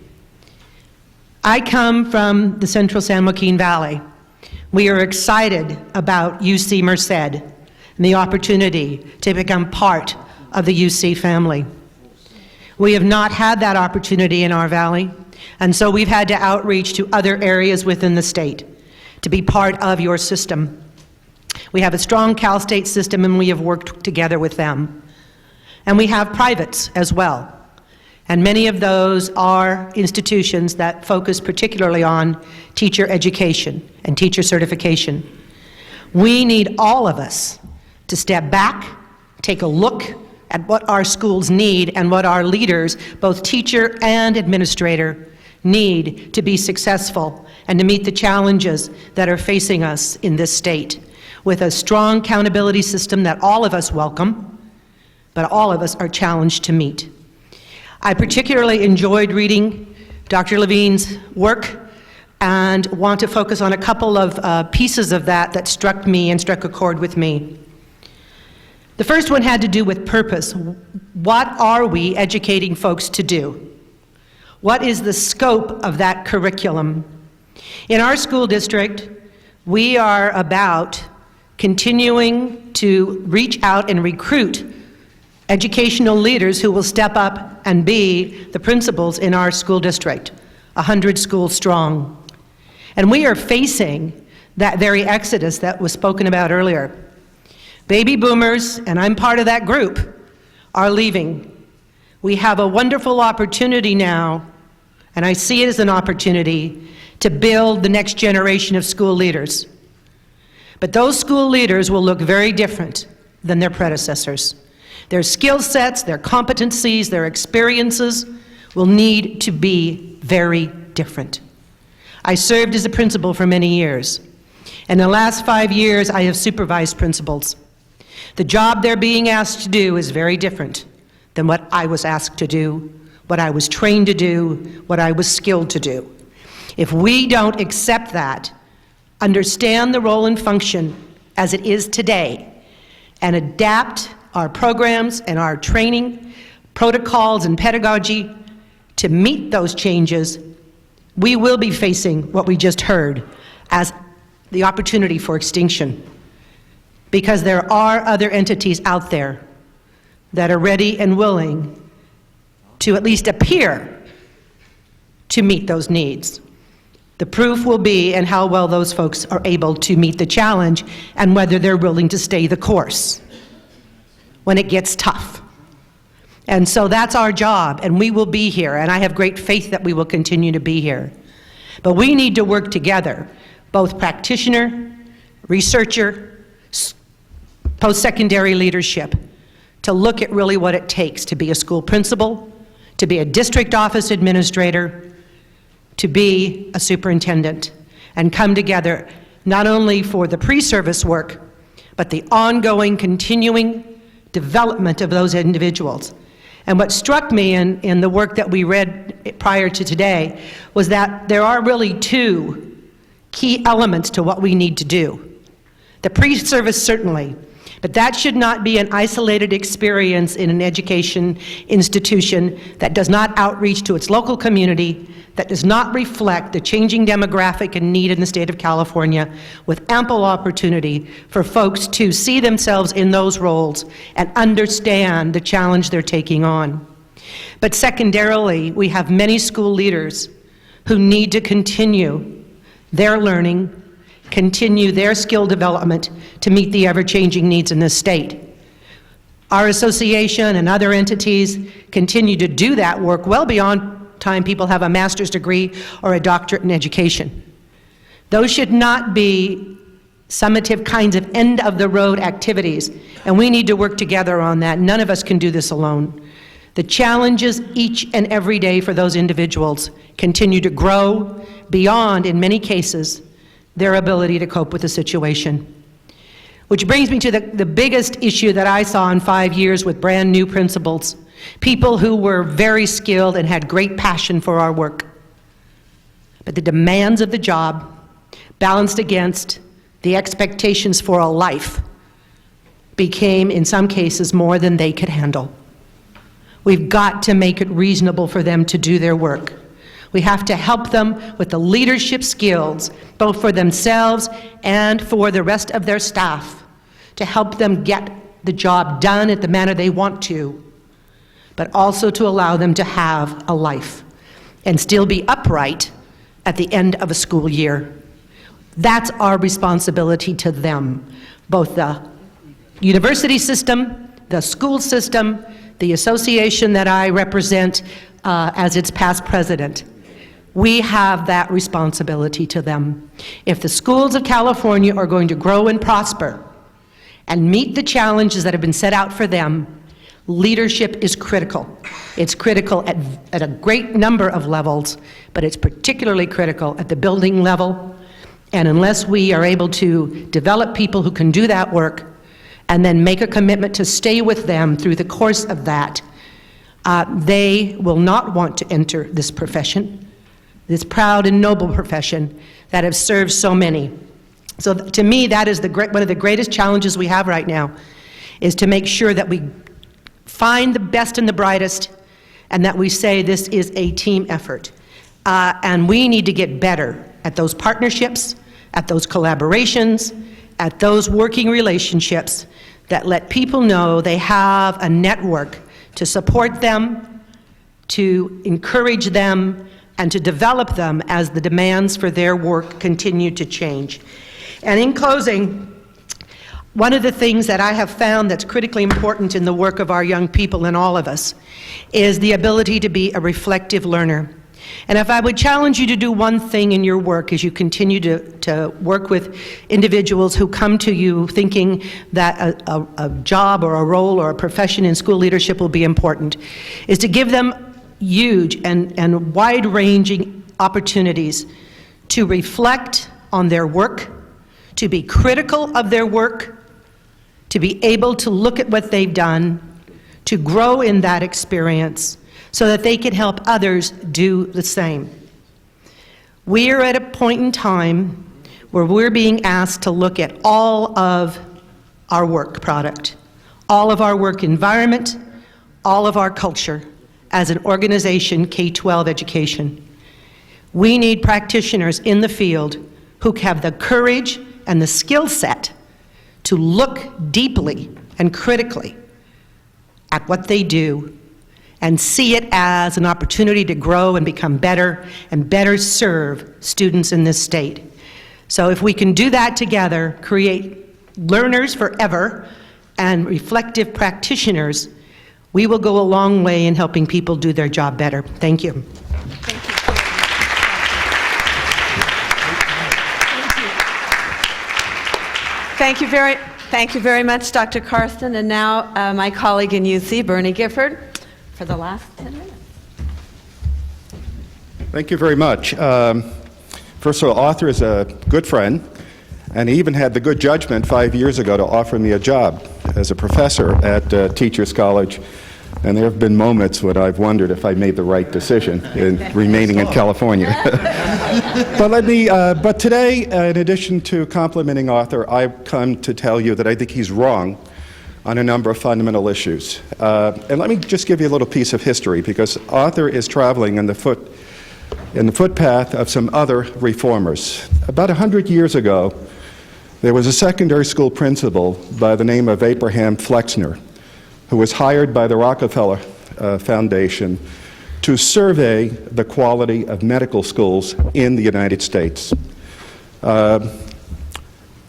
Speaker 5: I come from the central San Joaquin Valley. We are excited about UC Merced and the opportunity to become part of the UC family. We have not had that opportunity in our valley, and so we've had to outreach to other areas within the state to be part of your system. We have a strong Cal State system, and we have worked together with them. And we have privates as well. And many of those are institutions that focus particularly on teacher education and teacher certification. We need all of us to step back, take a look at what our schools need and what our leaders, both teacher and administrator, need to be successful and to meet the challenges that are facing us in this state, with a strong accountability system that all of us welcome, but all of us are challenged to meet. I particularly enjoyed reading Dr. Levine's work and want to focus on a couple of pieces of that struck me and struck a chord with me. The first one had to do with purpose. What are we educating folks to do? What is the scope of that curriculum? In our school district, we are about continuing to reach out and recruit educational leaders who will step up and be the principals in our school district, 100 schools strong. And we are facing that very exodus that was spoken about earlier. Baby boomers, and I'm part of that group, are leaving. We have a wonderful opportunity now, and I see it as an opportunity to build the next generation of school leaders. But those school leaders will look very different than their predecessors. Their skill sets, their competencies, their experiences will need to be very different. I served as a principal for many years. In the last 5 years, I have supervised principals. The job they're being asked to do is very different than what I was asked to do, what I was trained to do, what I was skilled to do. If we don't accept that, understand the role and function as it is today, and adapt our programs and our training, protocols and pedagogy to meet those changes, we will be facing what we just heard as the opportunity for extinction. Because there are other entities out there that are ready and willing to at least appear to meet those needs. The proof will be in how well those folks are able to meet the challenge and whether they're willing to stay the course when it gets tough. And so that's our job, and we will be here, and I have great faith that we will continue to be here. But we need to work together, both practitioner, researcher, post-secondary leadership, to look at really what it takes to be a school principal, to be a district office administrator, to be a superintendent, and come together not only for the pre-service work, but the ongoing, continuing development of those individuals. And what struck me in the work that we read prior to today was that there are really two key elements to what we need to do. The pre-service, certainly, but that should not be an isolated experience in an education institution that does not outreach to its local community, that does not reflect the changing demographic and need in the state of California, with ample opportunity for folks to see themselves in those roles and understand the challenge they're taking on. But secondarily, we have many school leaders who need to continue their learning, continue their skill development to meet the ever-changing needs in this state. Our association and other entities continue to do that work well beyond time people have a master's degree or a doctorate in education. Those should not be summative kinds of end-of-the-road activities, and we need to work together on that. None of us can do this alone. The challenges each and every day for those individuals continue to grow beyond, in many cases, their ability to cope with the situation. Which brings me to the biggest issue that I saw in 5 years with brand new principals, people who were very skilled and had great passion for our work. But the demands of the job, balanced against the expectations for a life, became, in some cases, more than they could handle. We've got to make it reasonable for them to do their work. We have to help them with the leadership skills, both for themselves and for the rest of their staff, to help them get the job done in the manner they want to, but also to allow them to have a life and still be upright at the end of a school year. That's our responsibility to them, both the university system, the school system, the association that I represent as its past president. We have that responsibility to them. If the schools of California are going to grow and prosper and meet the challenges that have been set out for them, leadership is critical. It's critical at a great number of levels, but it's particularly critical at the building level. And unless we are able to develop people who can do that work and then make a commitment to stay with them through the course of that, they will not want to enter this profession, this proud and noble profession that has served so many. So to me, that is one of the greatest challenges we have right now, is to make sure that we find the best and the brightest, and that we say this is a team effort. And we need to get better at those partnerships, at those collaborations, at those working relationships that let people know they have a network to support them, to encourage them, and to develop them as the demands for their work continue to change. And in closing, one of the things that I have found that's critically important in the work of our young people and all of us is the ability to be a reflective learner. And if I would challenge you to do one thing in your work as you continue to work with individuals who come to you thinking that a job or a role or a profession in school leadership will be important, is to give them huge and wide-ranging opportunities to reflect on their work, to be critical of their work, to be able to look at what they've done, to grow in that experience so that they can help others do the same. We are at a point in time where we're being asked to look at all of our work product, all of our work environment, all of our culture as an organization, K-12 education. We need practitioners in the field who have the courage and the skill set to look deeply and critically at what they do and see it as an opportunity to grow and become better and better serve students in this state. So if we can do that together, create learners forever and reflective practitioners, we will go a long way in helping people do their job better. Thank you.
Speaker 3: Thank you very much, Dr. Carsten. And now my colleague in UC, Bernie Gifford, for the last 10 minutes.
Speaker 6: Thank you very much. First of all, Arthur is a good friend, and he even had the good judgment 5 years ago to offer me a job as a professor at Teachers College. And there have been moments when I've wondered if I made the right decision in remaining in California. But today, in addition to complimenting Arthur, I've come to tell you that I think he's wrong on a number of fundamental issues. And let me just give you a little piece of history, because Arthur is traveling in the footpath of some other reformers. About 100 years ago, there was a secondary school principal by the name of Abraham Flexner, who was hired by the Rockefeller Foundation to survey the quality of medical schools in the United States.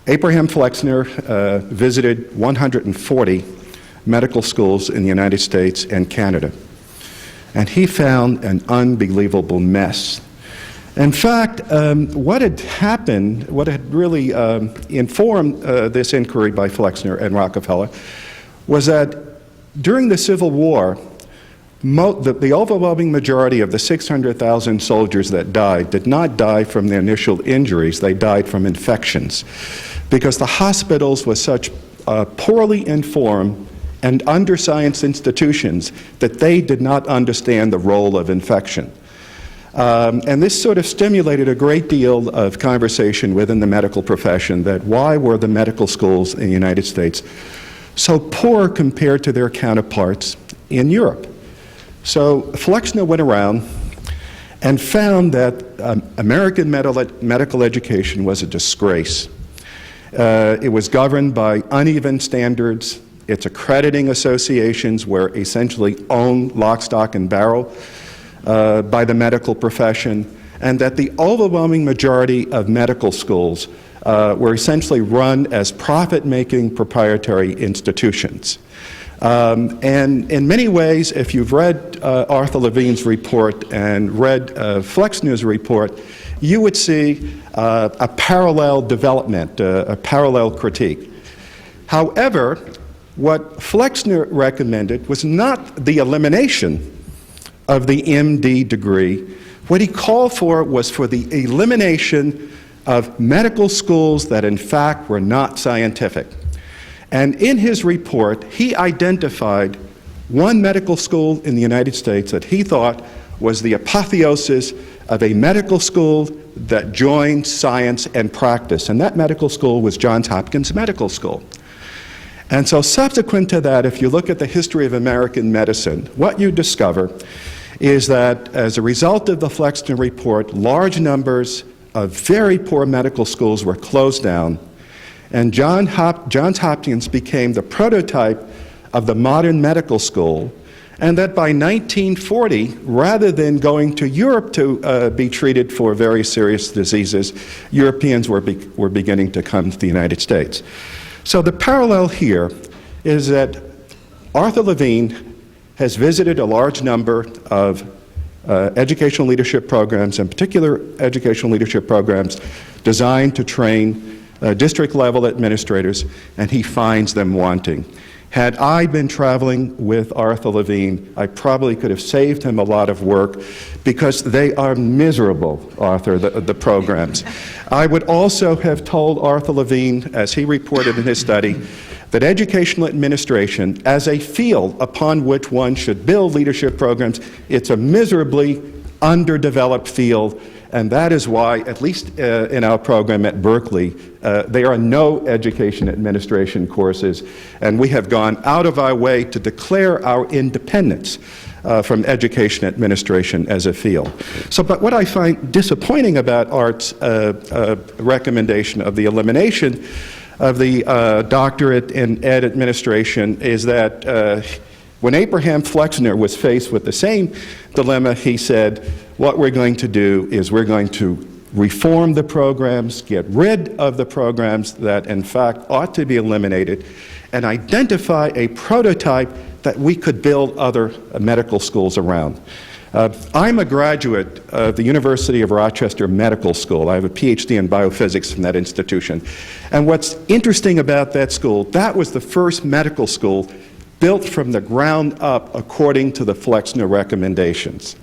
Speaker 6: Abraham Flexner visited 140 medical schools in the United States and Canada, and he found an unbelievable mess. In fact, what had happened, what had really informed this inquiry by Flexner and Rockefeller was that during the Civil War, the overwhelming majority of the 600,000 soldiers that died did not die from their initial injuries, they died from infections, because the hospitals were such poorly informed and underscienced institutions that they did not understand the role of infection. And this sort of stimulated a great deal of conversation within the medical profession that why were the medical schools in the United States so poor compared to their counterparts in Europe? So Flexner went around and found that American medical education was a disgrace. It was governed by uneven standards. Its accrediting associations were essentially owned lock, stock, and barrel by the medical profession, and that the overwhelming majority of medical schools were essentially run as profit-making proprietary institutions. And in many ways, if you've read Arthur Levine's report and read Flexner's report, you would see a parallel development, a parallel critique. However, what Flexner recommended was not the elimination of the MD degree. What he called for was for the elimination of medical schools that in fact were not scientific. And in his report, he identified one medical school in the United States that he thought was the apotheosis of a medical school that joined science and practice. And that medical school was Johns Hopkins Medical School. And so subsequent to that, if you look at the history of American medicine, what you discover is that as a result of the Flexner report, large numbers of very poor medical schools were closed down, and Johns Hopkins became the prototype of the modern medical school, and that by 1940, rather than going to Europe to be treated for very serious diseases, Europeans were beginning to come to the United States. So the parallel here is that Arthur Levine has visited a large number of educational leadership programs, in particular educational leadership programs designed to train district-level administrators, and he finds them wanting. Had I been traveling with Arthur Levine, I probably could have saved him a lot of work because they are miserable, Arthur, the programs. I would also have told Arthur Levine, as he reported in his study, that educational administration, as a field upon which one should build leadership programs, it's a miserably underdeveloped field, and that is why, at least in our program at Berkeley, there are no education administration courses, and we have gone out of our way to declare our independence from education administration as a field. So, but what I find disappointing about Art's recommendation of the elimination of the doctorate in ed administration is that when Abraham Flexner was faced with the same dilemma, he said, what we're going to do is we're going to reform the programs, get rid of the programs that in fact ought to be eliminated, and identify a prototype that we could build other medical schools around. I'm a graduate of the University of Rochester Medical School. I have a PhD in biophysics from that institution. And what's interesting about that school, that was the first medical school built from the ground up according to the Flexner recommendations.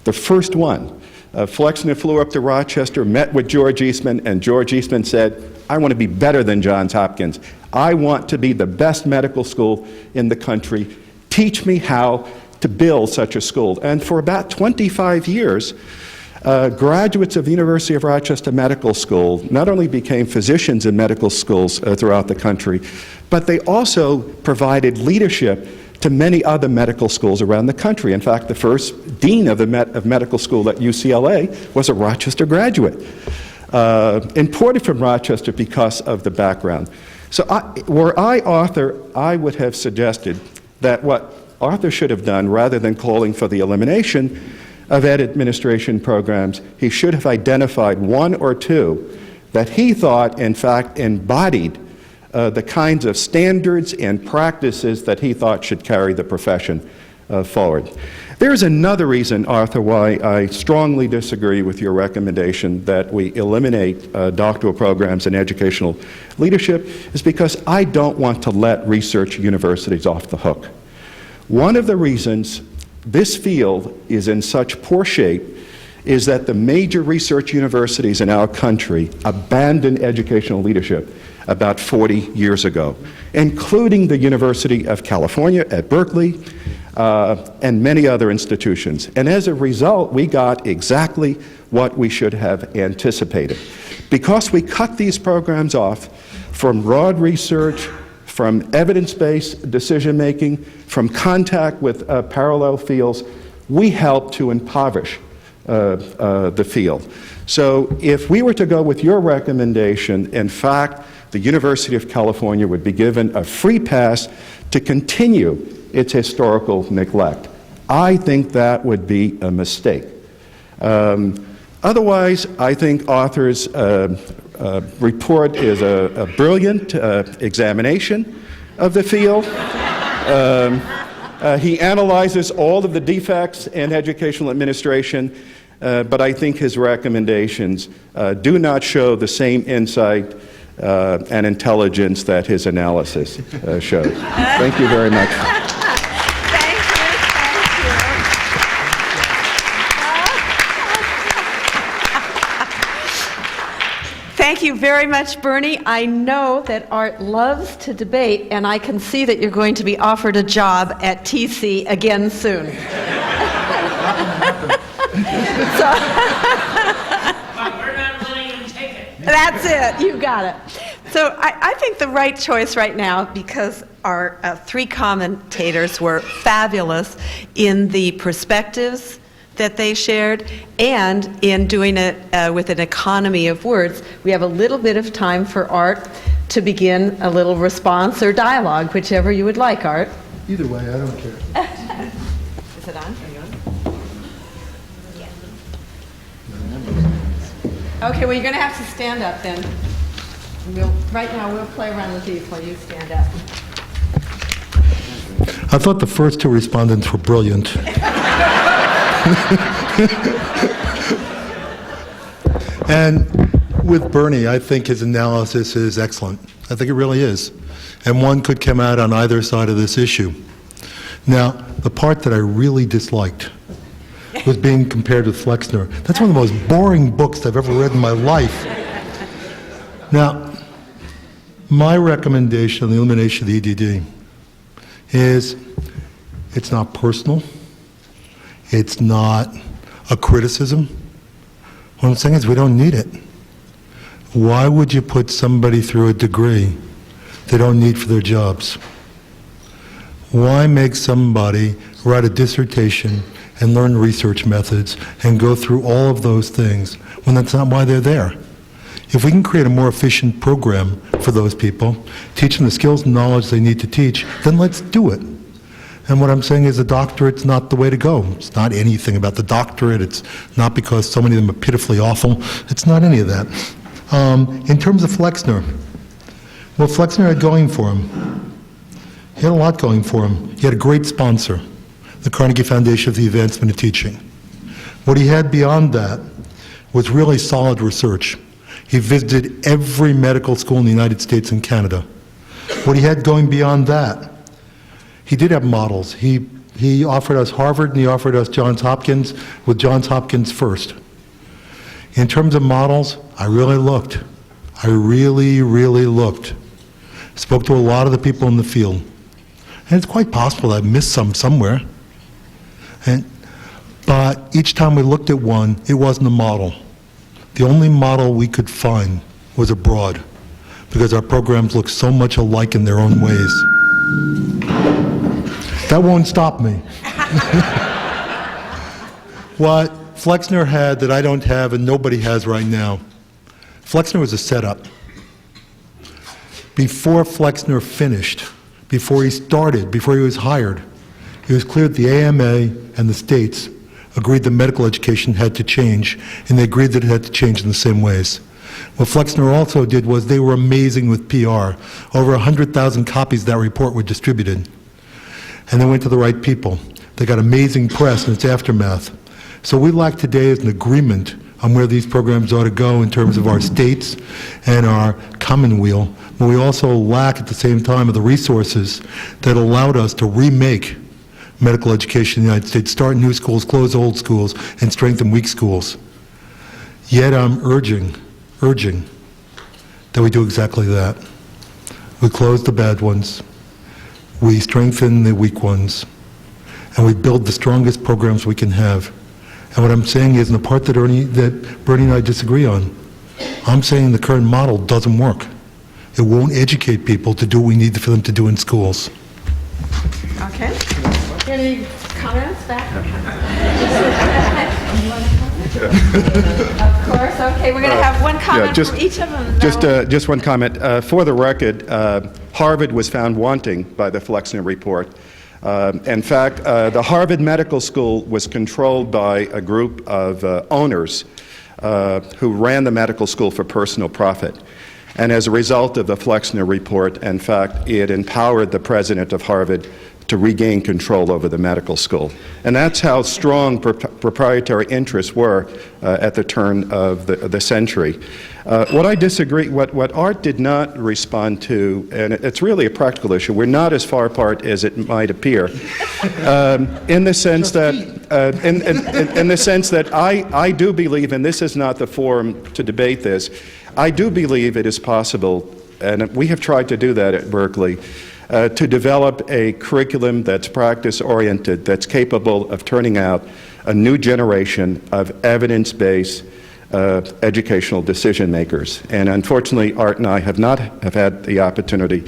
Speaker 6: The first one. Flexner flew up to Rochester, met with George Eastman, and George Eastman said, I want to be better than Johns Hopkins. I want to be the best medical school in the country. Teach me how to build such a school. And for about 25 years, graduates of the University of Rochester Medical School not only became physicians in medical schools throughout the country, but they also provided leadership to many other medical schools around the country. In fact, the first dean of medical school at UCLA was a Rochester graduate, imported from Rochester because of the background. So were I Arthur, I would have suggested that what Arthur should have done, rather than calling for the elimination of ed administration programs, he should have identified one or two that he thought, in fact, embodied the kinds of standards and practices that he thought should carry the profession forward. There's another reason, Arthur, why I strongly disagree with your recommendation that we eliminate doctoral programs in educational leadership, is because I don't want to let research universities off the hook. One of the reasons this field is in such poor shape is that the major research universities in our country abandoned educational leadership about 40 years ago, including the University of California at Berkeley, and many other institutions. And as a result, we got exactly what we should have anticipated. Because we cut these programs off from broad research, from evidence-based decision-making, from contact with parallel fields, we help to impoverish the field. So if we were to go with your recommendation, in fact, the University of California would be given a free pass to continue its historical neglect. I think that would be a mistake. Otherwise, I think Arthur's report is a brilliant examination of the field. He analyzes all of the defects in educational administration, but I think his recommendations do not show the same insight and intelligence that his analysis shows. Thank you very much.
Speaker 3: Thank you very much, Bernie. I know that Art loves to debate, and I can see that you're going to be offered a job at TC again soon.
Speaker 1: But we're not willing to take it.
Speaker 3: That's it. You got it. So I think the right choice right now, because our three commentators were fabulous in the perspectives that they shared, and in doing it with an economy of words. We have a little bit of time for Art to begin a little response or dialogue, whichever you would like, Art.
Speaker 2: Either way, I don't care.
Speaker 3: Is it on? Are you on? Okay, well, you're going to have to stand up then. Right now, we'll play around with these while you stand up.
Speaker 2: I thought the first two respondents were brilliant. And with Bernie, I think his analysis is excellent. I think it really is. And one could come out on either side of this issue. Now, the part that I really disliked was being compared with Flexner. That's one of the most boring books I've ever read in my life. Now, my recommendation on the elimination of the EDD is it's not personal. It's not a criticism. What I'm saying is we don't need it. Why would you put somebody through a degree they don't need for their jobs? Why make somebody write a dissertation and learn research methods and go through all of those things when that's not why they're there? If we can create a more efficient program for those people, teach them the skills and knowledge they need to teach, then let's do it. And what I'm saying is a doctorate's not the way to go. It's not anything about the doctorate. It's not because so many of them are pitifully awful. It's not any of that. In terms of Flexner, what Flexner had going for him, he had a lot going for him. He had a great sponsor, the Carnegie Foundation for the Advancement of Teaching. What he had beyond that was really solid research. He visited every medical school in the United States and Canada. What he had going beyond that, he did have models. He offered us Harvard and he offered us Johns Hopkins, with Johns Hopkins first. In terms of models, I really looked. I really, really looked. Spoke to a lot of the people in the field. And it's quite possible I missed some somewhere. But each time we looked at one, it wasn't a model. The only model we could find was abroad, because our programs look so much alike in their own ways. That won't stop me. What Flexner had that I don't have and nobody has right now, Flexner was a setup. Before Flexner finished, before he started, before he was hired, it was clear that the AMA and the states agreed that medical education had to change, and they agreed that it had to change in the same ways. What Flexner also did was they were amazing with PR. Over 100,000 copies of that report were distributed. And they went to the right people. They got amazing press in its aftermath. So what we lack today is an agreement on where these programs ought to go in terms of our states and our commonweal. But we also lack at the same time of the resources that allowed us to remake medical education in the United States, start new schools, close old schools, and strengthen weak schools. Yet I'm urging that we do exactly that. We close the bad ones. We strengthen the weak ones. and we build the strongest programs we can have. And what I'm saying is, and the part that Bernie and I disagree on, I'm saying the current model doesn't work. It won't educate people to do what we need for them to do in schools.
Speaker 3: Okay. Any comments back? Of course. Okay, we're going to have one comment from each of them.
Speaker 6: Just one comment. For the record, Harvard was found wanting by the Flexner report. In fact, the Harvard Medical School was controlled by a group of owners who ran the medical school for personal profit. And as a result of the Flexner report, in fact, it empowered the president of Harvard to regain control over the medical school. And that's how strong proprietary interests were at the turn of the century. What I disagree, what Art did not respond to, and it's really a practical issue, we're not as far apart as it might appear, in the sense that, in the sense that I do believe, and this is not the forum to debate this, I do believe it is possible, and we have tried to do that at Berkeley, to develop a curriculum that's practice-oriented, that's capable of turning out a new generation of evidence-based educational decision makers. And unfortunately, Art and I have not had the opportunity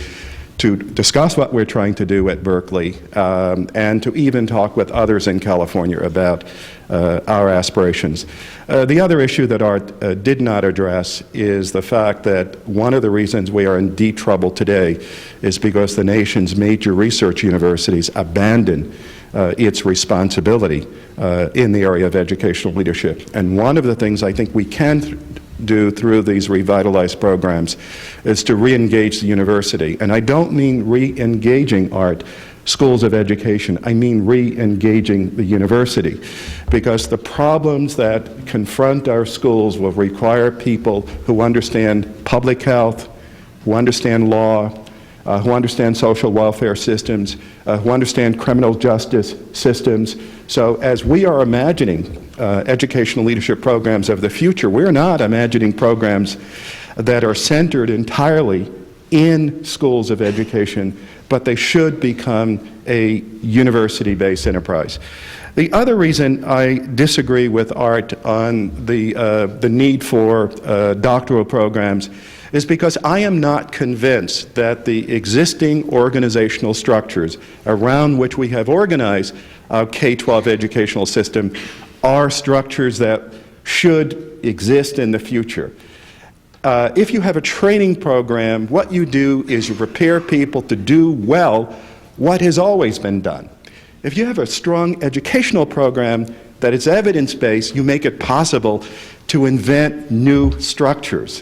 Speaker 6: to discuss what we're trying to do at Berkeley and to even talk with others in California about our aspirations. The other issue that Art did not address is the fact that one of the reasons we are in deep trouble today is because the nation's major research universities abandon its responsibility in the area of educational leadership. And one of the things I think we can do through these revitalized programs is to re-engage the university. And I don't mean re-engaging Art, schools of education. I mean re-engaging the university. Because the problems that confront our schools will require people who understand public health, who understand law, who understand social welfare systems, who understand criminal justice systems. So as we are imagining educational leadership programs of the future, we're not imagining programs that are centered entirely in schools of education, but they should become a university-based enterprise. The other reason I disagree with Art on the need for doctoral programs is because I am not convinced that the existing organizational structures around which we have organized our K-12 educational system are structures that should exist in the future. If you have a training program, what you do is you prepare people to do well what has always been done. If you have a strong educational program that is evidence-based, you make it possible to invent new structures.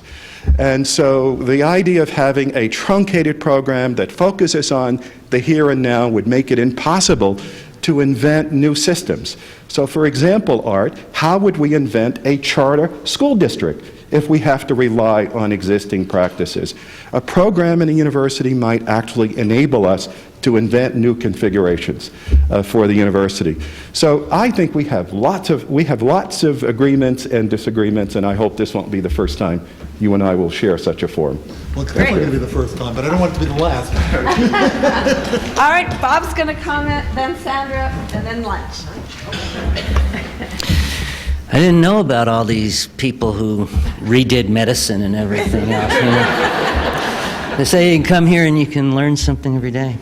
Speaker 6: And so the idea of having a truncated program that focuses on the here and now would make it impossible to invent new systems. So for example, Art, how would we invent a charter school district if we have to rely on existing practices? A program in a university might actually enable us to invent new configurations for the university. So I think we have lots of agreements and disagreements, and I hope this won't be the first time you and I will share such a forum.
Speaker 2: Well, it's definitely going to be the first time, but I don't want it to be the last.
Speaker 3: All right, Bob's going to comment, then Sandra, and then lunch.
Speaker 4: I didn't know about all these people who redid medicine and everything else. You know? They say you can come here and you can learn something every day.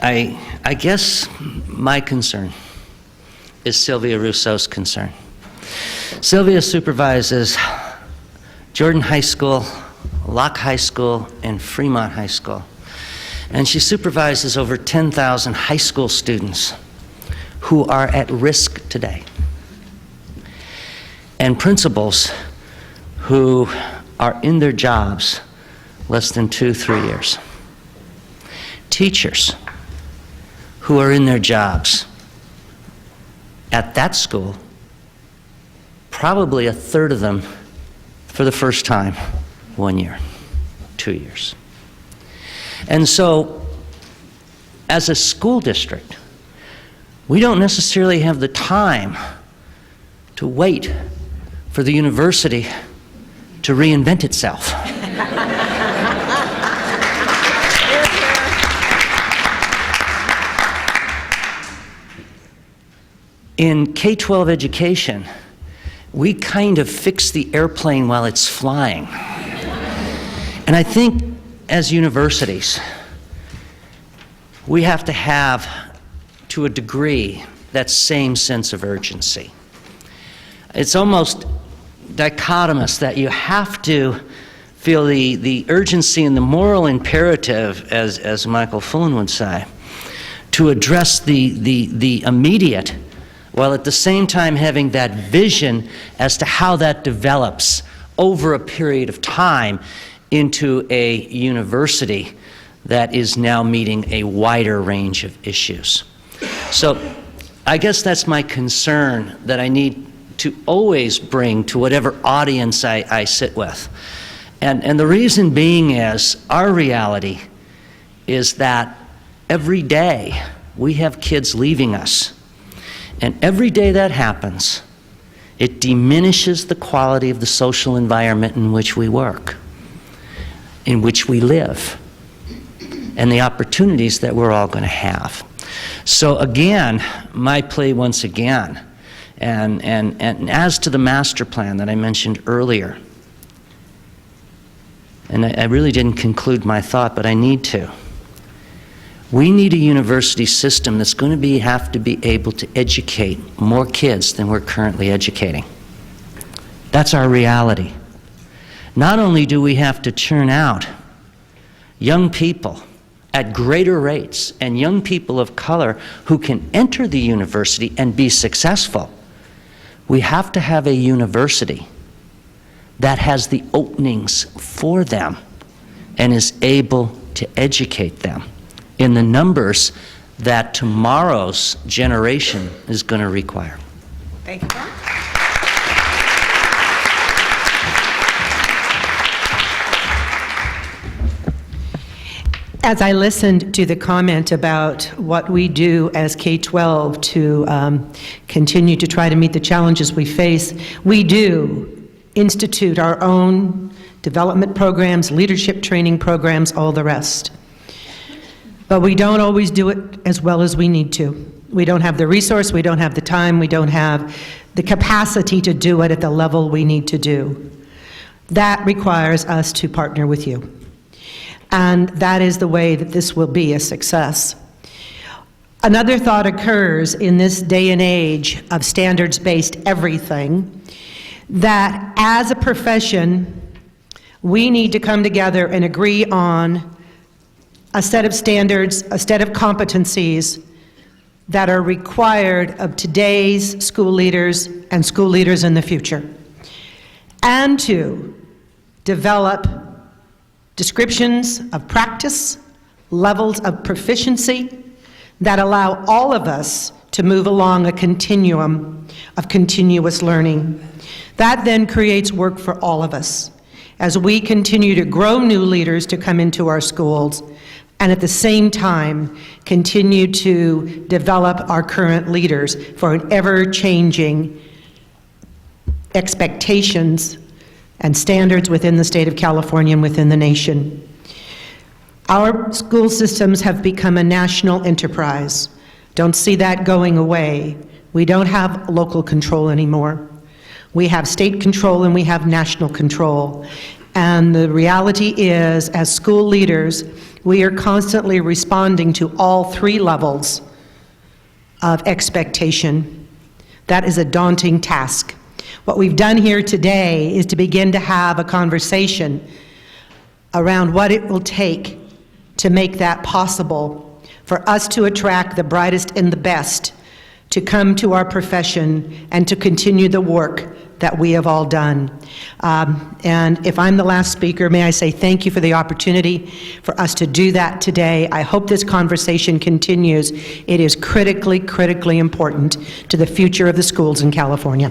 Speaker 4: I guess my concern is Sylvia Rousseau's concern. Sylvia supervises Jordan High School, Locke High School, and Fremont High School. And she supervises over 10,000 high school students who are at risk today. And principals who are in their jobs less than 2-3 years. Teachers who are in their jobs at that school, probably a third of them for the first time 1 year, 2 years. And so, as a school district, we don't necessarily have the time to wait for the university to reinvent itself. In K-12 education, we kind of fix the airplane while it's flying. And I think as universities, we have to have, to a degree, that same sense of urgency. It's almost dichotomous that you have to feel the urgency and the moral imperative, as Michael Fullen would say, to address the immediate, while at the same time having that vision as to how that develops over a period of time into a university that is now meeting a wider range of issues. So I guess that's my concern that I need to always bring to whatever audience I sit with. And the reason being is our reality is that every day we have kids leaving us. And every day that happens, it diminishes the quality of the social environment in which we work, in which we live, and the opportunities that we're all going to have. So again, my plea once again, and as to the master plan that I mentioned earlier, and I really didn't conclude my thought, but I need to. We need a university system that's going to have to be able to educate more kids than we're currently educating. That's our reality. Not only do we have to churn out young people at greater rates and young people of color who can enter the university and be successful, we have to have a university that has the openings for them and is able to educate them in the numbers that tomorrow's generation is going to require.
Speaker 3: Thank you, John.
Speaker 5: As I listened to the comment about what we do as K-12 to continue to try to meet the challenges we face, we do institute our own development programs, leadership training programs, all the rest. But we don't always do it as well as we need to. We don't have the resource, we don't have the time, we don't have the capacity to do it at the level we need to do. That requires us to partner with you. And that is the way that this will be a success. Another thought occurs in this day and age of standards-based everything, that as a profession, we need to come together and agree on a set of standards, a set of competencies that are required of today's school leaders and school leaders in the future, and to develop descriptions of practice, levels of proficiency that allow all of us to move along a continuum of continuous learning. That then creates work for all of us as we continue to grow new leaders to come into our schools, and at the same time continue to develop our current leaders for an ever-changing expectations and standards within the state of California and within the nation. Our school systems have become a national enterprise. Don't see that going away. We don't have local control anymore. We have state control and we have national control. And the reality is, as school leaders, we are constantly responding to all three levels of expectation. That is a daunting task. What we've done here today is to begin to have a conversation around what it will take to make that possible, for us to attract the brightest and the best to come to our profession and to continue the work that we have all done. And if I'm the last speaker, may I say thank you for the opportunity for us to do that today. I hope this conversation continues. It is critically, critically important to the future of the schools in California.